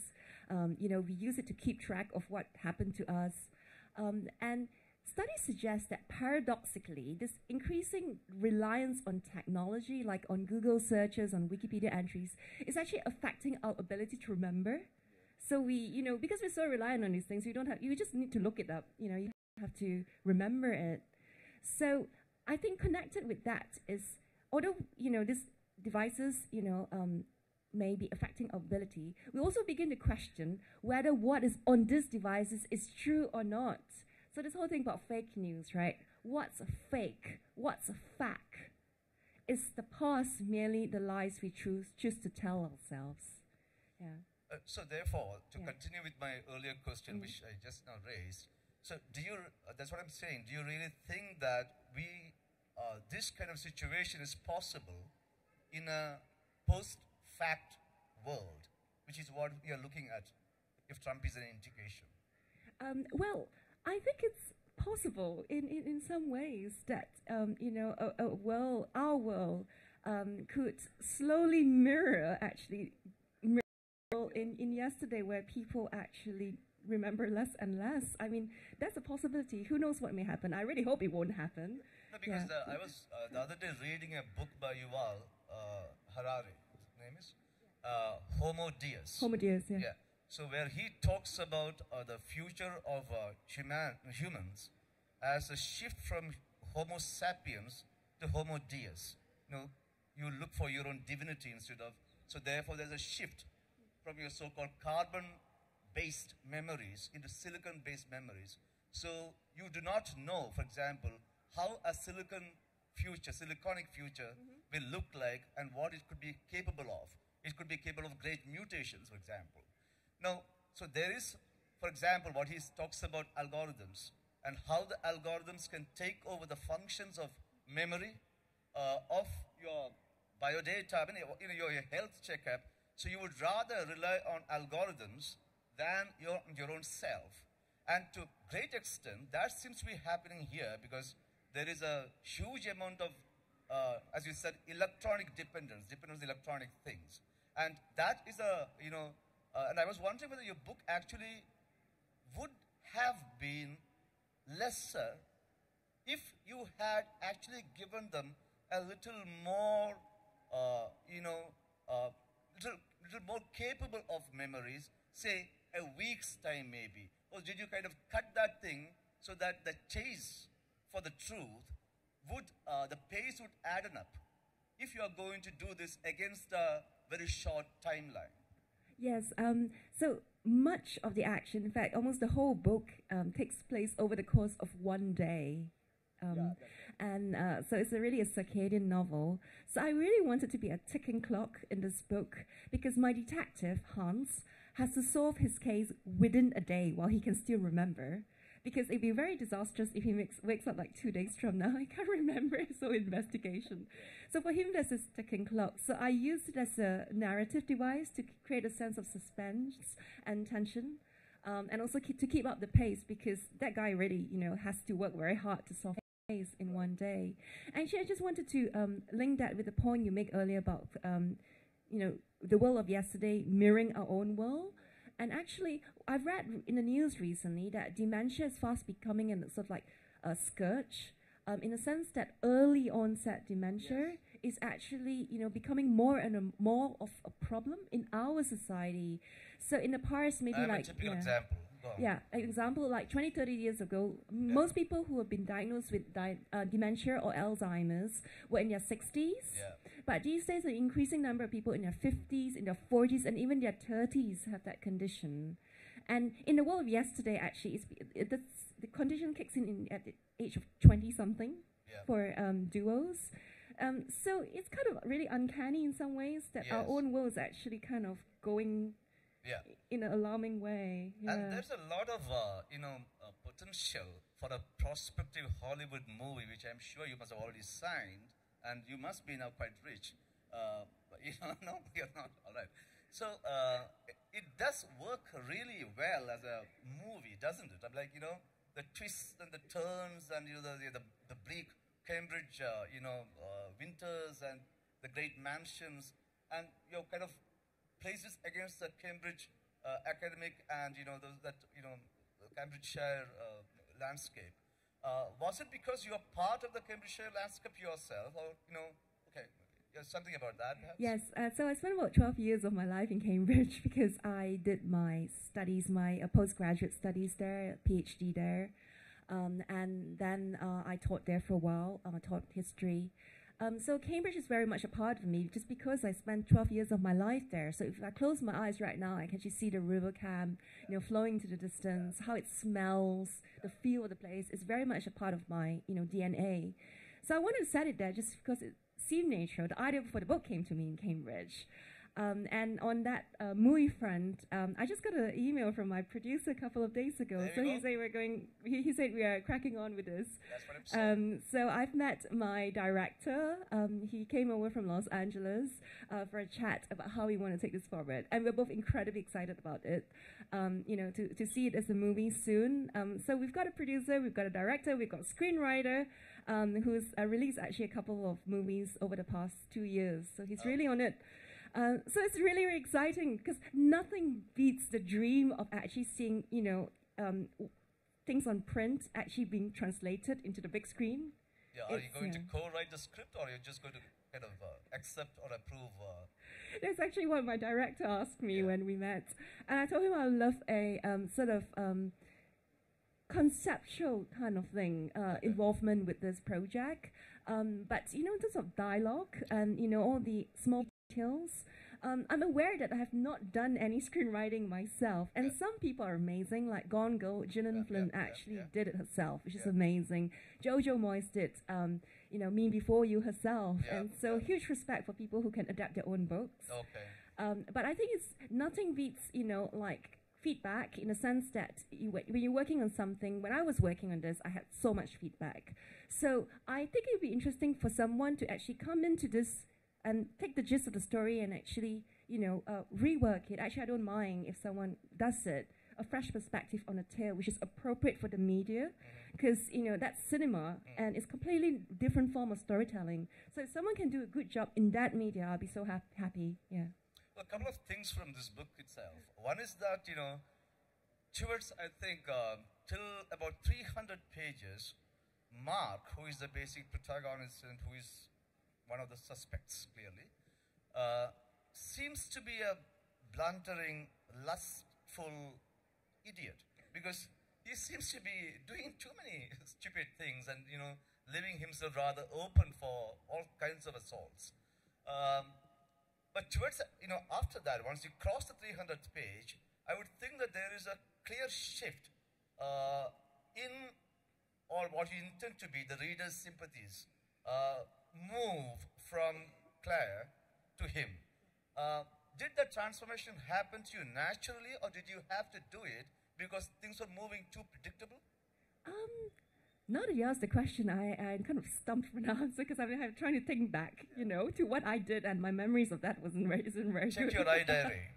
We use it to keep track of what happened to us, and studies suggest that paradoxically, this increasing reliance on technology, like on Google searches, on Wikipedia entries, is actually affecting our ability to remember. So because we're so reliant on these things, you just need to look it up. You have to remember it. So I think connected with that is, although these devices may be affecting our ability, we also begin to question whether what is on these devices is true or not. So this whole thing about fake news, right? What's a fake? What's a fact? Is the past merely the lies we choose to tell ourselves? Yeah. So therefore, to continue with my earlier question, which I just now raised, so that's what I'm saying, do you really think that this kind of situation is possible in a post-fact world, which is what we are looking at, if Trump is an indication? Well, I think it's possible in some ways that our world could slowly mirror in yesterday, where people actually remember less and less. I mean, that's a possibility. Who knows what may happen? I really hope it won't happen. No, because I was the other day reading a book by Yuval Harari. His name is Homo Deus. Homo Deus, yeah. So where he talks about the future of humans as a shift from Homo sapiens to Homo Deus. You look for your own divinity instead of. So therefore, there's a shift from your so-called carbon-based memories into silicon-based memories. So you do not know, for example, how a siliconic future will look like and what it could be capable of. It could be capable of great mutations, for example. Now, so there is, for example, what he talks about algorithms and how the algorithms can take over the functions of memory, of your biodata, your health checkup. So you would rather rely on algorithms than your own self. And to a great extent, that seems to be happening here because there is a huge amount of, as you said, electronic dependence on electronic things. And that is and I was wondering whether your book actually would have been lesser if you had actually given them a little more, little more capable of memories, say a week's time maybe. Or did you kind of cut that thing so that the chase for the truth would, the pace would add up if you are going to do this against a very short timeline? Yes, so much of the action, in fact, almost the whole book takes place over the course of one day. So it's really a circadian novel. So I really wanted to be a ticking clock in this book because my detective, Hans, has to solve his case within a day while he can still remember. Because it'd be very disastrous if he wakes up like 2 days from now. I can't remember, so investigation. So for him, there's this ticking clock. So I used it as a narrative device to create a sense of suspense and tension. And also to keep up the pace because that guy really, has to work very hard to solve the case in one day. Actually, I just wanted to link that with the point you make earlier about, the world of yesterday mirroring our own world. And actually, I've read in the news recently that dementia is fast becoming a sort of like a scourge, in the sense that early onset dementia is actually, becoming more and more of a problem in our society. So in the past, maybe I have a typical example. Yeah, an example like 20, 30 years ago, most people who have been diagnosed with dementia or Alzheimer's were in their 60s. But these days, an increasing number of people in their 50s, in their 40s, and even their 30s have that condition. And in the world of yesterday, actually, the condition kicks in at the age of 20-something. for duos. So it's kind of really uncanny in some ways that our own world is actually kind of going in an alarming way. And there's a lot of, potential for a prospective Hollywood movie, which I'm sure you must have already signed, and you must be now quite rich. But no, you're not. All right. So it does work really well as a movie, doesn't it? I'm like, the twists and the turns and, the bleak Cambridge, winters and the great mansions and, kind of places against the Cambridge academic and, Cambridgeshire landscape. Was it because you're part of the Cambridgeshire landscape yourself or, okay, something about that perhaps? Yes, so I spent about 12 years of my life in Cambridge because I did my studies, my postgraduate studies there, PhD there. And then I taught there for a while, taught history. So Cambridge is very much a part of me just because I spent 12 years of my life there. So if I close my eyes right now, I can actually see the river Cam, flowing into the distance, how it smells, the feel of the place is very much a part of my, DNA. So I wanted to set it there just because it seemed natural. The idea for the book came to me in Cambridge. And on that movie front, I just got an email from my producer a couple of days ago. So he said he said we are cracking on with this. So I've met my director. He came over from Los Angeles for a chat about how we want to take this forward. And we're both incredibly excited about it, to see it as a movie soon. So we've got a producer, we've got a director, we've got a screenwriter who's released actually a couple of movies over the past 2 years. So he's really on it. So it's really, really exciting because nothing beats the dream of actually seeing, things on print actually being translated into the big screen. Yeah, are you going to co-write the script or are you just going to kind of accept or approve? That's actually what my director asked me when we met. And I told him I would love a sort of conceptual kind of thing, involvement with this project. But, in terms of dialogue and, all the small details, I'm aware that I have not done any screenwriting myself, and some people are amazing, like Gone Girl, Gillian Flynn actually did it herself, which is amazing. Jojo Moyes did, Me Before You herself, and so huge respect for people who can adapt their own books. But I think it's nothing beats, like feedback in the sense that when you're working on something, when I was working on this, I had so much feedback. So I think it would be interesting for someone to actually come into this and take the gist of the story and actually, rework it. Actually, I don't mind if someone does it, a fresh perspective on a tale, which is appropriate for the media, because, that's cinema, and it's completely different form of storytelling. So if someone can do a good job in that media, I'll be so happy, Well, a couple of things from this book itself. One is that, towards, I think, till about 300 pages, Mark, who is the basic protagonist and who is one of the suspects, clearly, seems to be a blundering, lustful idiot because he seems to be doing too many stupid things and, leaving himself rather open for all kinds of assaults. But towards, after that, once you cross the 300th page, I would think that there is a clear shift in or what you intend to be the reader's sympathies. Move from Claire to him. Did the transformation happen to you naturally, or did you have to do it because things were moving too predictable? Now that you asked the question, I'm kind of stumped for an answer because I'm trying to think back, to what I did, and my memories of that isn't very Check good. your diary.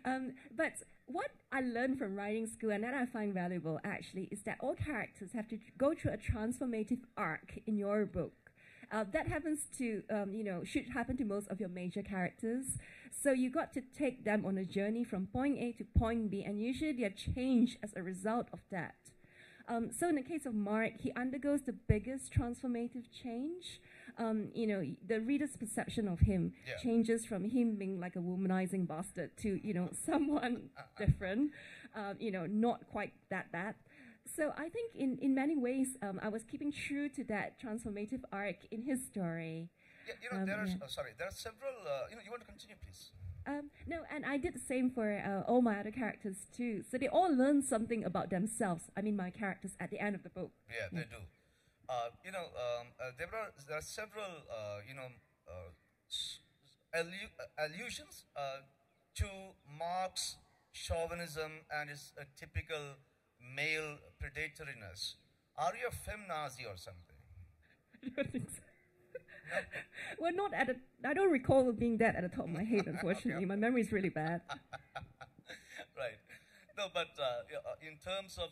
But what I learned from writing school, and that I find valuable actually, is that all characters have to go through a transformative arc in your book. That happens to, should happen to most of your major characters. So you got to take them on a journey from point A to point B, and usually they are changed as a result of that. So in the case of Mark, he undergoes the biggest transformative change. The reader's perception of him changes from him being like a womanizing bastard to, someone different, not quite that bad. So I think in many ways, I was keeping true to that transformative arc in his story. There are several, you want to continue, please? No, and I did the same for all my other characters too. So they all learn something about themselves. I mean, my characters at the end of the book. Yeah, they do. there are several, allusions to Marx's chauvinism and his typical male predatoriness. Are you a feminazi or something? I don't think so. Well, not at a, I don't recall being that at the top of my head, unfortunately. My memory is really bad. Right. No, but in terms of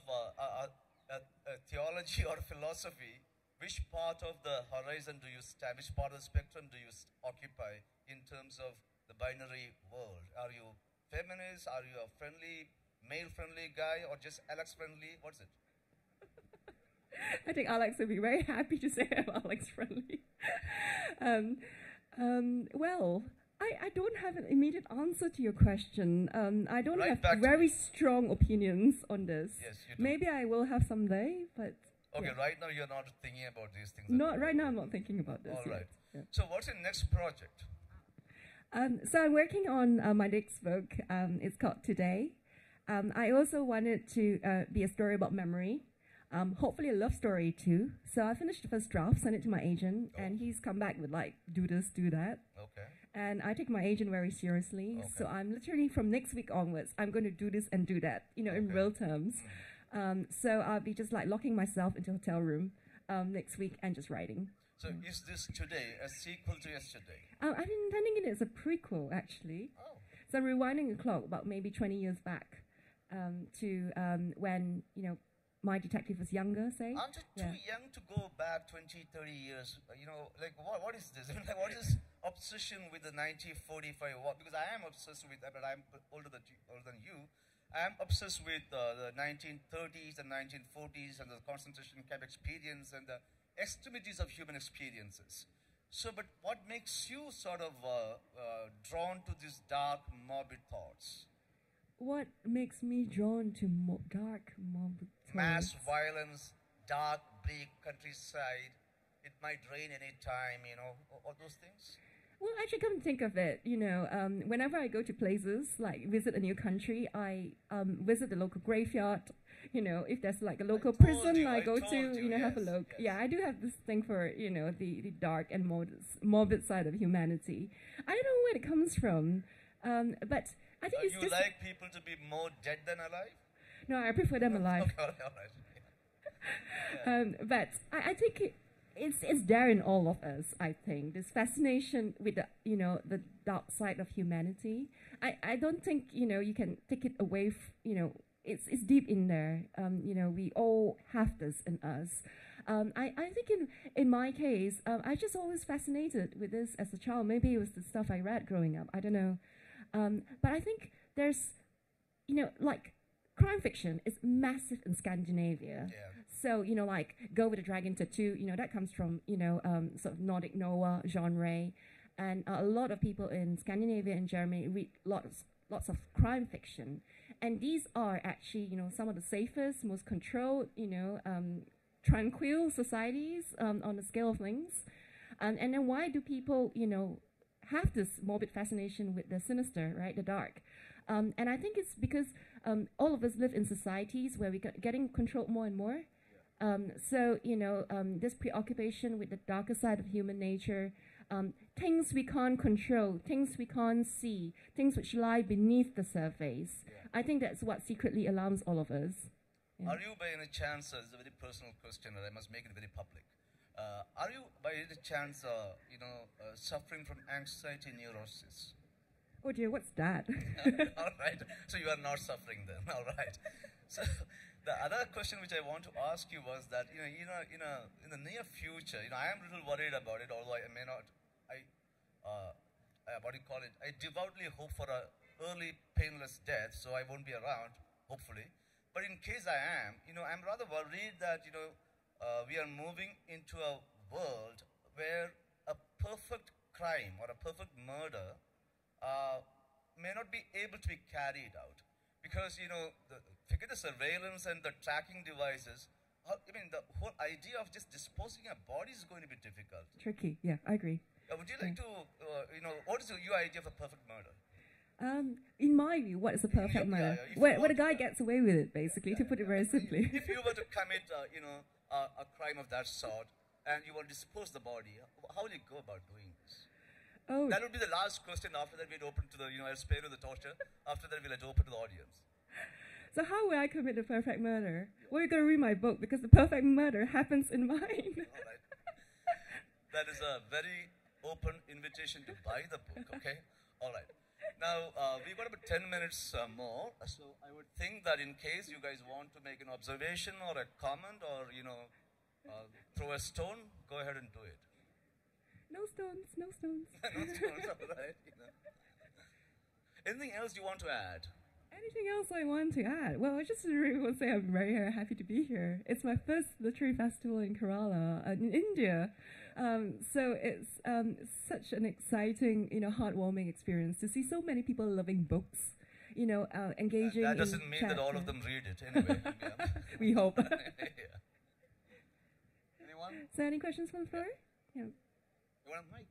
theology or philosophy, which part of the horizon do you stand, which part of the spectrum do you occupy in terms of the binary world? Are you feminist? Are you a friendly, male-friendly guy, or just Alex-friendly? What's it? I think Alex would be very happy to say I'm Alex-friendly. Well, I don't have an immediate answer to your question. I don't have very strong opinions on this. Yes, you do. Maybe I will have someday, but... Okay, yeah. right now you're not thinking about these things. Not right now. I'm not thinking about this. All right. Yeah. So what's your next project? So I'm working on my next book. It's called Today. I also wanted to be a story about memory. Hopefully a love story too. So I finished the first draft, sent it to my agent, and he's come back with like, do this, do that. Okay. And I take my agent very seriously. Okay. So I'm literally from next week onwards, I'm going to do this and do that, in real terms. So I'll be just like locking myself into a hotel room next week and just writing. So is this Today a sequel to yesterday? I've been intending it as a prequel, actually. Oh. So I'm rewinding the clock about maybe 20 years back to when, my detective was younger, say. Aren't you too young to go back 20, 30 years? Like what is this? What is obsession with the 1945 war? Because I am obsessed with that, but I'm older than you. I am obsessed with the 1930s and 1940s and the concentration camp experience and the extremities of human experiences. So, but what makes you sort of drawn to these dark, morbid thoughts? What makes me drawn to dark, morbid thoughts? Mass violence, dark, bleak countryside. It might rain any time, all those things. Well, actually, come to think of it, whenever I go to places, like visit a new country, I visit the local graveyard. If there's like a local prison, I go to, have a look. Yes. Yeah, I do have this thing for, the dark and morbid side of humanity. I don't know where it comes from, but I think it's you just... like people to be more dead than alive? No, I prefer them alive. Okay, all right. But I think it's there in all of us, I think. This fascination with the, the dark side of humanity. I don't think, you can take it away, it's deep in there. We all have this in us. I think in my case, I just always fascinated with this as a child. Maybe it was the stuff I read growing up. I don't know. But I think there's, like crime fiction is massive in Scandinavia. Yeah. So, like Girl with a Dragon Tattoo, that comes from, sort of Nordic noir genre. And a lot of people in Scandinavia and Germany read lots of crime fiction. And these are actually, some of the safest, most controlled, tranquil societies on the scale of things. And then why do people, have this morbid fascination with the sinister, right, the dark? And I think it's because all of us live in societies where we're getting controlled more and more. So, this preoccupation with the darker side of human nature, things we can't control, things we can't see, things which lie beneath the surface. I think that's what secretly alarms all of us. Yeah. Are you by any chance, it's a very personal question, and I must make it very public. Are you by any chance, suffering from anxiety neurosis? Oh dear, what's that? All right, so you are not suffering then, all right. So the other question which I want to ask you was that, in the near future, I am a little worried about it, although I may not, I devoutly hope for a early painless death, so I won't be around, hopefully. But in case I am, I'm rather worried that, we are moving into a world where a perfect crime or a perfect murder may not be able to be carried out. Because, forget the surveillance and the tracking devices. The whole idea of just disposing a body is going to be difficult. Tricky, yeah, I agree. Would you like to, what is your idea of a perfect murder? In my view, what is a perfect murder? Where a guy gets away with it, basically, to put it very simply. If you were to commit, a crime of that sort, and you want to dispose the body, how will you go about doing this? Oh. That would be the last question. After that, we'd open to the, I'll spare you the torture. After that, we'll let open to the audience. So how will I commit the perfect murder? Well, you're going to read my book because the perfect murder happens in mine. All right. That is a very open invitation to buy the book, okay? All right. Now, we've got about 10 minutes more, so I would think that in case you guys want to make an observation or a comment or, throw a stone, go ahead and do it. No stones, no stones. No stones, all right. Anything else you want to add? Anything else I want to add? Well, I just really want to say I'm very happy to be here. It's my first literary festival in Kerala, in India. So it's such an exciting, heartwarming experience to see so many people loving books, engaging. That doesn't mean that all of them read it anyway. Yeah. We hope. Yeah. Anyone? So any questions from the floor? Yeah. You want a mic?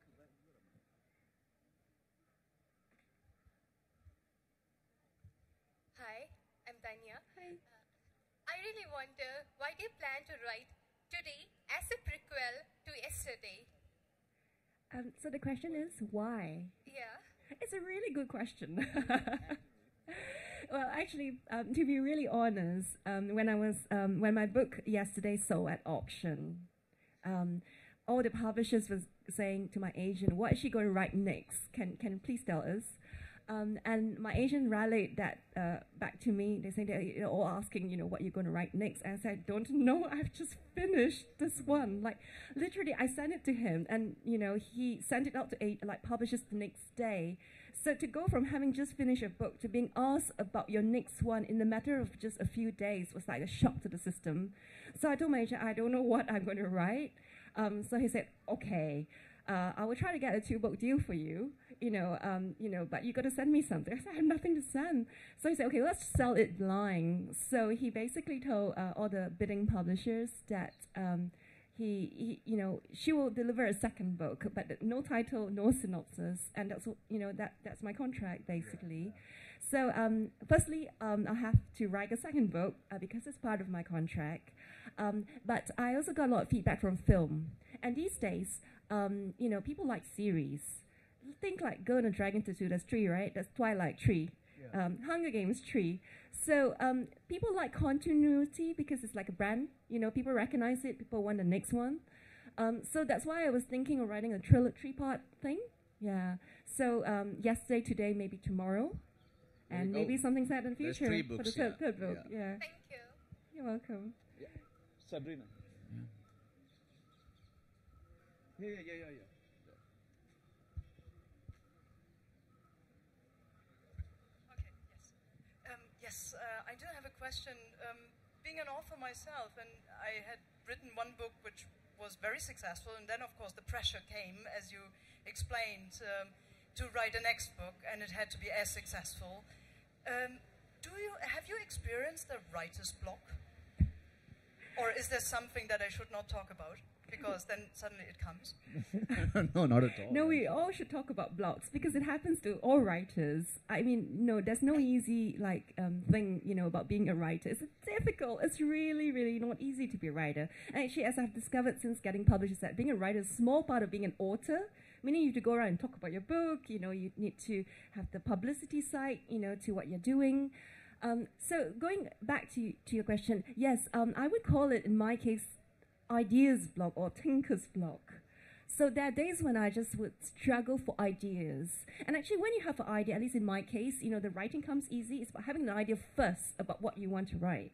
Hi, I'm Tanya. Hi. I really wonder why do you plan to write today as a prequel to yesterday? So the question is why? Yeah. It's a really good question. Well, actually, to be really honest, when my book yesterday sold at auction, all the publishers was saying to my agent, "What is she going to write next? Can you please tell us?" And my agent rallied that back to me. They say they're all asking, what you're going to write next. And I said, I don't know. I've just finished this one. Like, literally, I sent it to him, and he sent it out to publishers the next day. So to go from having just finished a book to being asked about your next one in the matter of just a few days was like a shock to the system. So I told my agent, I don't know what I'm going to write. So he said, okay, I will try to get a 2-book deal for you, but you got to send me something. I said, I have nothing to send. So he said, okay, let's sell it blind. So he basically told all the bidding publishers that she will deliver a second book, but no title, no synopsis, and that's my contract basically. So firstly, I have to write a second book because it's part of my contract. But I also got a lot of feedback from film, and these days, people like series. Think like Girl and the Dragon Tattoo. That's 3, right? That's Twilight 3. Yeah. Hunger Games 3. So people like continuity because it's like a brand. People recognize it. People want the next one. So that's why I was thinking of writing a 3-part thing. Yeah. So yesterday, today, maybe tomorrow, and maybe something set in the future. There's 3 books, for the third book. Yeah. Thank you. You're welcome. Yeah. Sabrina. Yeah. Yes, I do have a question. Being an author myself, and I had written one book which was very successful, and then of course the pressure came, as you explained, to write a next book, and it had to be as successful. Have you experienced a writer's block? Or is there something that I should not talk about? Because then suddenly it comes. No, not at all. No, we all should talk about blocks because it happens to all writers. I mean, there's no easy thing, about being a writer. It's difficult. It's really, really not easy to be a writer. And actually, as I've discovered since getting published, that being a writer is a small part of being an author. Meaning you have to go around and talk about your book. You need to have the publicity side, to what you're doing. So going back to your question, yes, I would call it, in my case, ideas block or thinker's block. So there are days when I just would struggle for ideas. And actually, when you have an idea, at least in my case, the writing comes easy. It's about having an idea first about what you want to write.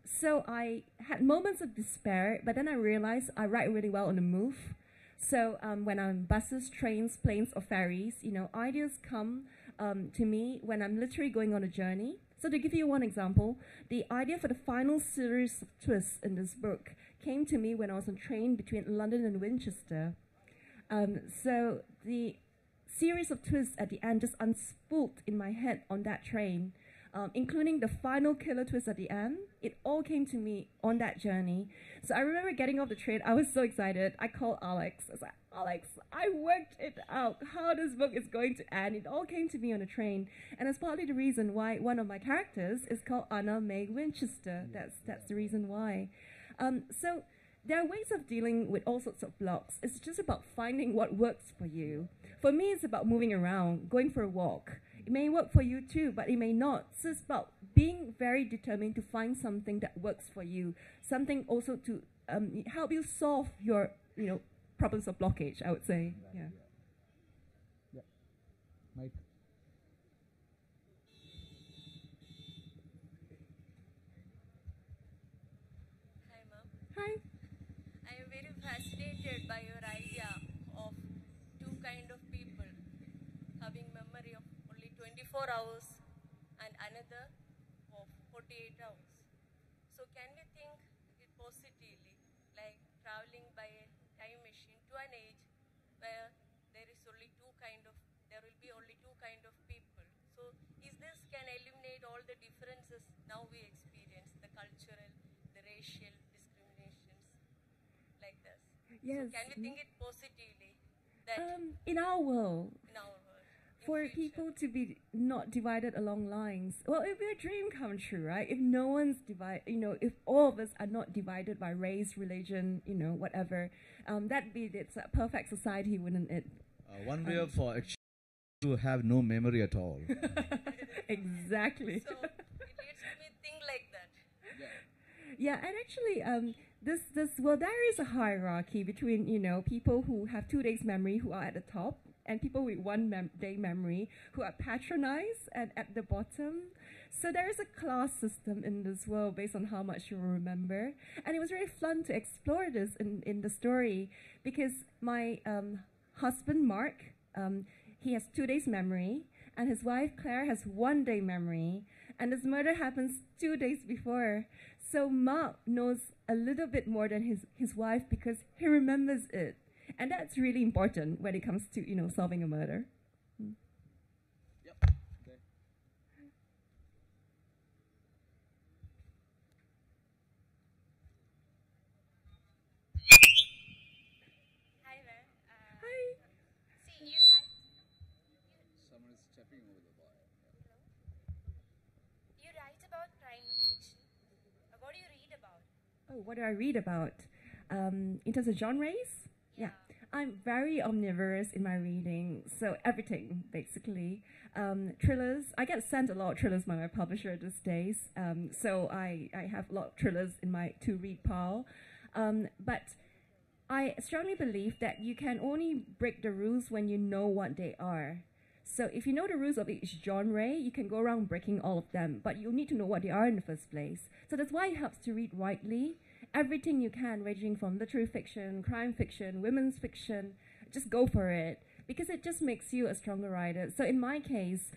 So I had moments of despair, but then I realized I write really well on the move. So when I'm on buses, trains, planes, or ferries, ideas come to me when I'm literally going on a journey. So to give you one example, the idea for the final series of twists in this book came to me when I was on a train between London and Winchester. So the series of twists at the end just unspooled in my head on that train, including the final killer twist at the end. It all came to me on that journey. So I remember getting off the train. I was so excited. I called Alex. I was like, Alex, I worked it out, how this book is going to end. It all came to me on a train. And it's partly the reason why one of my characters is called Anna Mae Winchester. That's the reason why. So there are ways of dealing with all sorts of blocks. It's just about finding what works for you. For me, it's about moving around, going for a walk. It may work for you too, but it may not. So it's about being very determined to find something that works for you, something also to help you solve your, problems of blockage, I would say. Yeah. Mike. Hi, ma'am. Hi. I am very fascinated by your idea of two kind of people having memory of only 24 hours and another of 48 hours. So can we think it positively, like traveling by a time machine to an age where there will be only two kind of people. So is this can eliminate all the differences now we experience, the cultural, the racial discriminations like this? Yes. So can we think it positively? That in our world, for future. people to be not divided along lines, well, it would be a dream come true, right? If no one's divided, if all of us are not divided by race, religion, whatever, that'd be it's a perfect society, wouldn't it? One way of to have no memory at all. Exactly. So it leads to me think like that. Yeah, and actually, there is a hierarchy between people who have 2 days memory who are at the top, and people with day memory who are patronized and at the bottom. So there is a class system in this world based on how much you remember, and it was very fun to explore this in the story because my husband Mark, he has 2 days memory, and his wife Claire has 1 day memory, and this murder happens 2 days before. So Mark knows a little bit more than his wife because he remembers it. And that's really important when it comes to, solving a murder. Yep. Okay. Hi, ma'am. Hi. See, you write. Someone is stepping over the wire. You write about crime fiction. What do you read about? Oh, what do I read about? In terms of genres? Yeah. I'm very omnivorous in my reading, so everything, basically. Thrillers. I get sent a lot of thrillers by my publisher these days, so I have a lot of thrillers in my to-read pile. But I strongly believe that you can only break the rules when you know what they are. So if you know the rules of each genre, you can go around breaking all of them, but you need to know what they are in the first place. So that's why it helps to read widely. Everything you can, ranging from literary fiction, crime fiction, women's fiction, just go for it, because it just makes you a stronger writer. So in my case,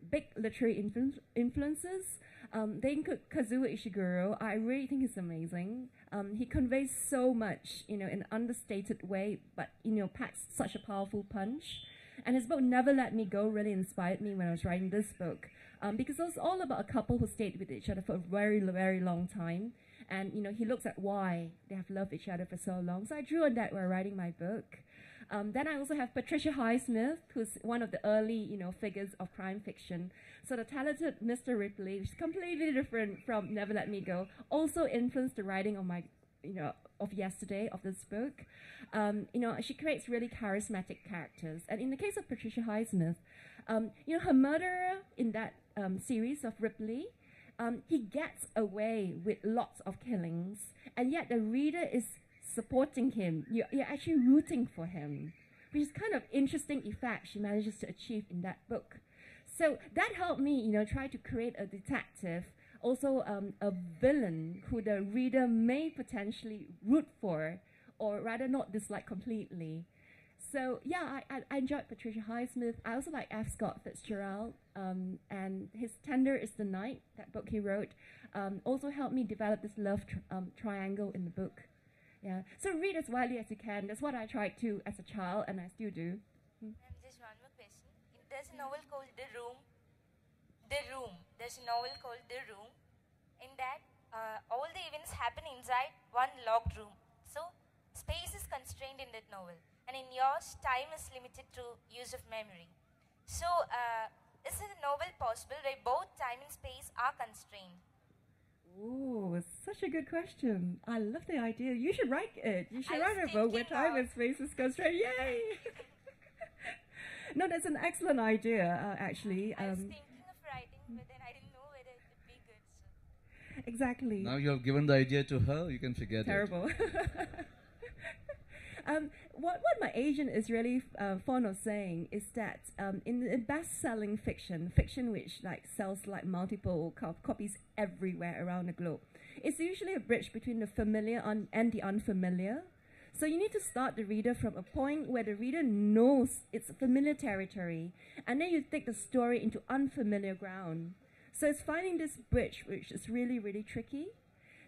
big literary influences, they include Kazuo Ishiguro. I really think he's amazing. He conveys so much, in an understated way, but, packs such a powerful punch. And his book, Never Let Me Go, really inspired me when I was writing this book, because it was all about a couple who stayed with each other for a very, very long time. And, he looks at why they have loved each other for so long. So I drew on that while writing my book. Then I also have Patricia Highsmith, who's one of the early, figures of crime fiction. So the talented Mr. Ripley, which is completely different from Never Let Me Go, also influenced the writing of my, of yesterday, of this book. She creates really charismatic characters. And in the case of Patricia Highsmith, her murderer in that series of Ripley, he gets away with lots of killings, and yet the reader is supporting him. You're actually rooting for him, which is kind of interesting effect she manages to achieve in that book. So that helped me, try to create a detective, also a villain who the reader may potentially root for, or rather not dislike completely. So yeah, I enjoyed Patricia Highsmith. I also like F. Scott Fitzgerald, and his Tender is the Night, that book he wrote, also helped me develop this love triangle in the book. Yeah, so read as widely as you can. That's what I tried to as a child, and I still do. Just one more question. There's a novel called The Room. The Room. There's a novel called The Room. In that, all the events happen inside one locked room. So space is constrained in that novel. And in yours, time is limited through use of memory. So, is it a novel possible where both time and space are constrained? Ooh, such such a good question. I love the idea. You should write it. You should write a book where time and space is constrained. Yay! No, that's an excellent idea, actually. I was thinking of writing, but then I didn't know whether it would be good. So. Exactly. Now you have given the idea to her, you can forget Terrible. What my agent is really fond of saying is that in the best-selling fiction which like sells like multiple copies everywhere around the globe, it's usually a bridge between the familiar and the unfamiliar. So you need to start the reader from a point where the reader knows it's familiar territory, and then you take the story into unfamiliar ground. So it's finding this bridge, which is really, really tricky.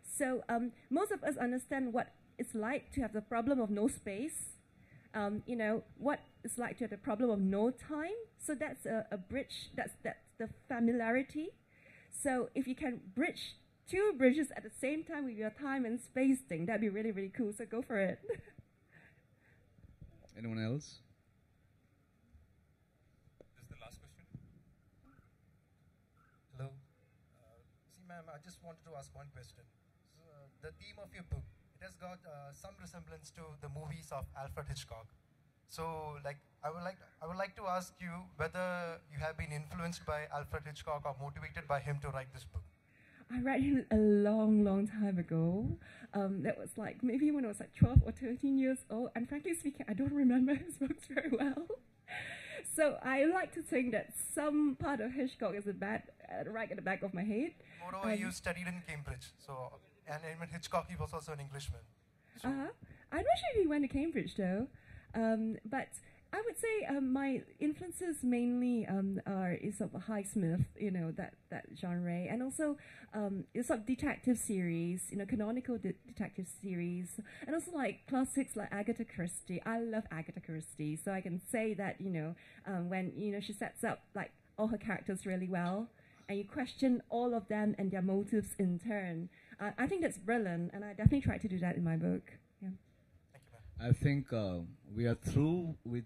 So most of us understand what it's like to have the problem of no space, you know, what it's like to have the problem of no time. So that's a bridge, that's the familiarity. So if you can bridge two bridges at the same time with your time and space thing, that'd be really, really cool. So go for it. Anyone else? This is the last question. Hello. See, ma'am, I just wanted to ask one question. So, the theme of your book, it has got some resemblance to the movies of Alfred Hitchcock. So, like, I would like to ask you whether you have been influenced by Alfred Hitchcock or motivated by him to write this book. I read him a long, long time ago. That was like maybe when I was like 12 or 13 years old. And frankly speaking, I don't remember his books very well. So I like to think that some part of Hitchcock is right at the back of my head. Moreover, you studied in Cambridge. So, and even Hitchcock, he was also an Englishman. So I'm not sure if he went to Cambridge though. But I would say my influences mainly is of Highsmith, you know, that genre, and also it's of detective series, you know, canonical detective series, and also like classics like Agatha Christie. I love Agatha Christie, so I can say that, you know, when, you know, she sets up like all her characters really well, and you question all of them and their motives in turn. I think that's brilliant, and I definitely try to do that in my book. Yeah. I think we are through with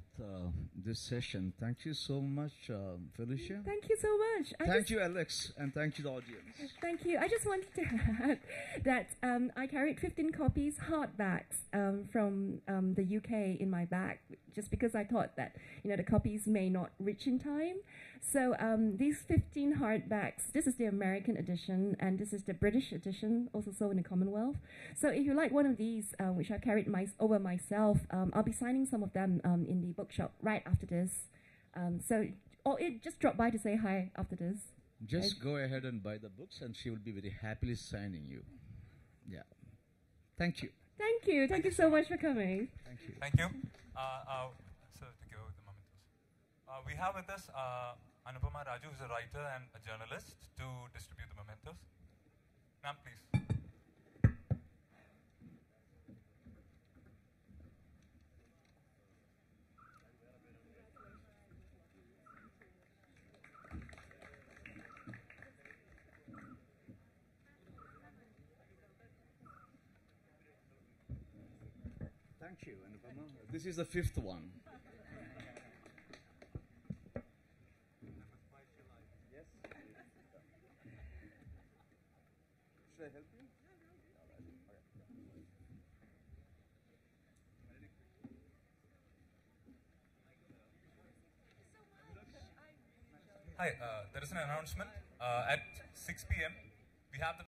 this session. Thank you so much, Felicia. Thank you so much. Thank you, Alex, and thank you, the audience. Thank you. I just wanted to add that I carried 15 copies hardbacks from the UK in my bag, just because I thought that, you know, the copies may not reach in time. So these 15 hardbacks, this is the American edition, and this is the British edition, also sold in the Commonwealth. So if you like one of these, which I carried over myself, I'll be signing some of them in the bookshop right after this. Just drop by to say hi after this. Just go ahead and buy the books, and she will be very happily signing you. Yeah. Thank you. Thank you. Thank you so much for coming. Thank you. Thank you. So to give the mementos, we have with us Anupama Raju, who is a writer and a journalist, to distribute the mementos. Ma'am, please. Thank you, Anupama. This is the 5th one. Yes. Should I help you? Hi, there is an announcement. At 6 p.m., we have the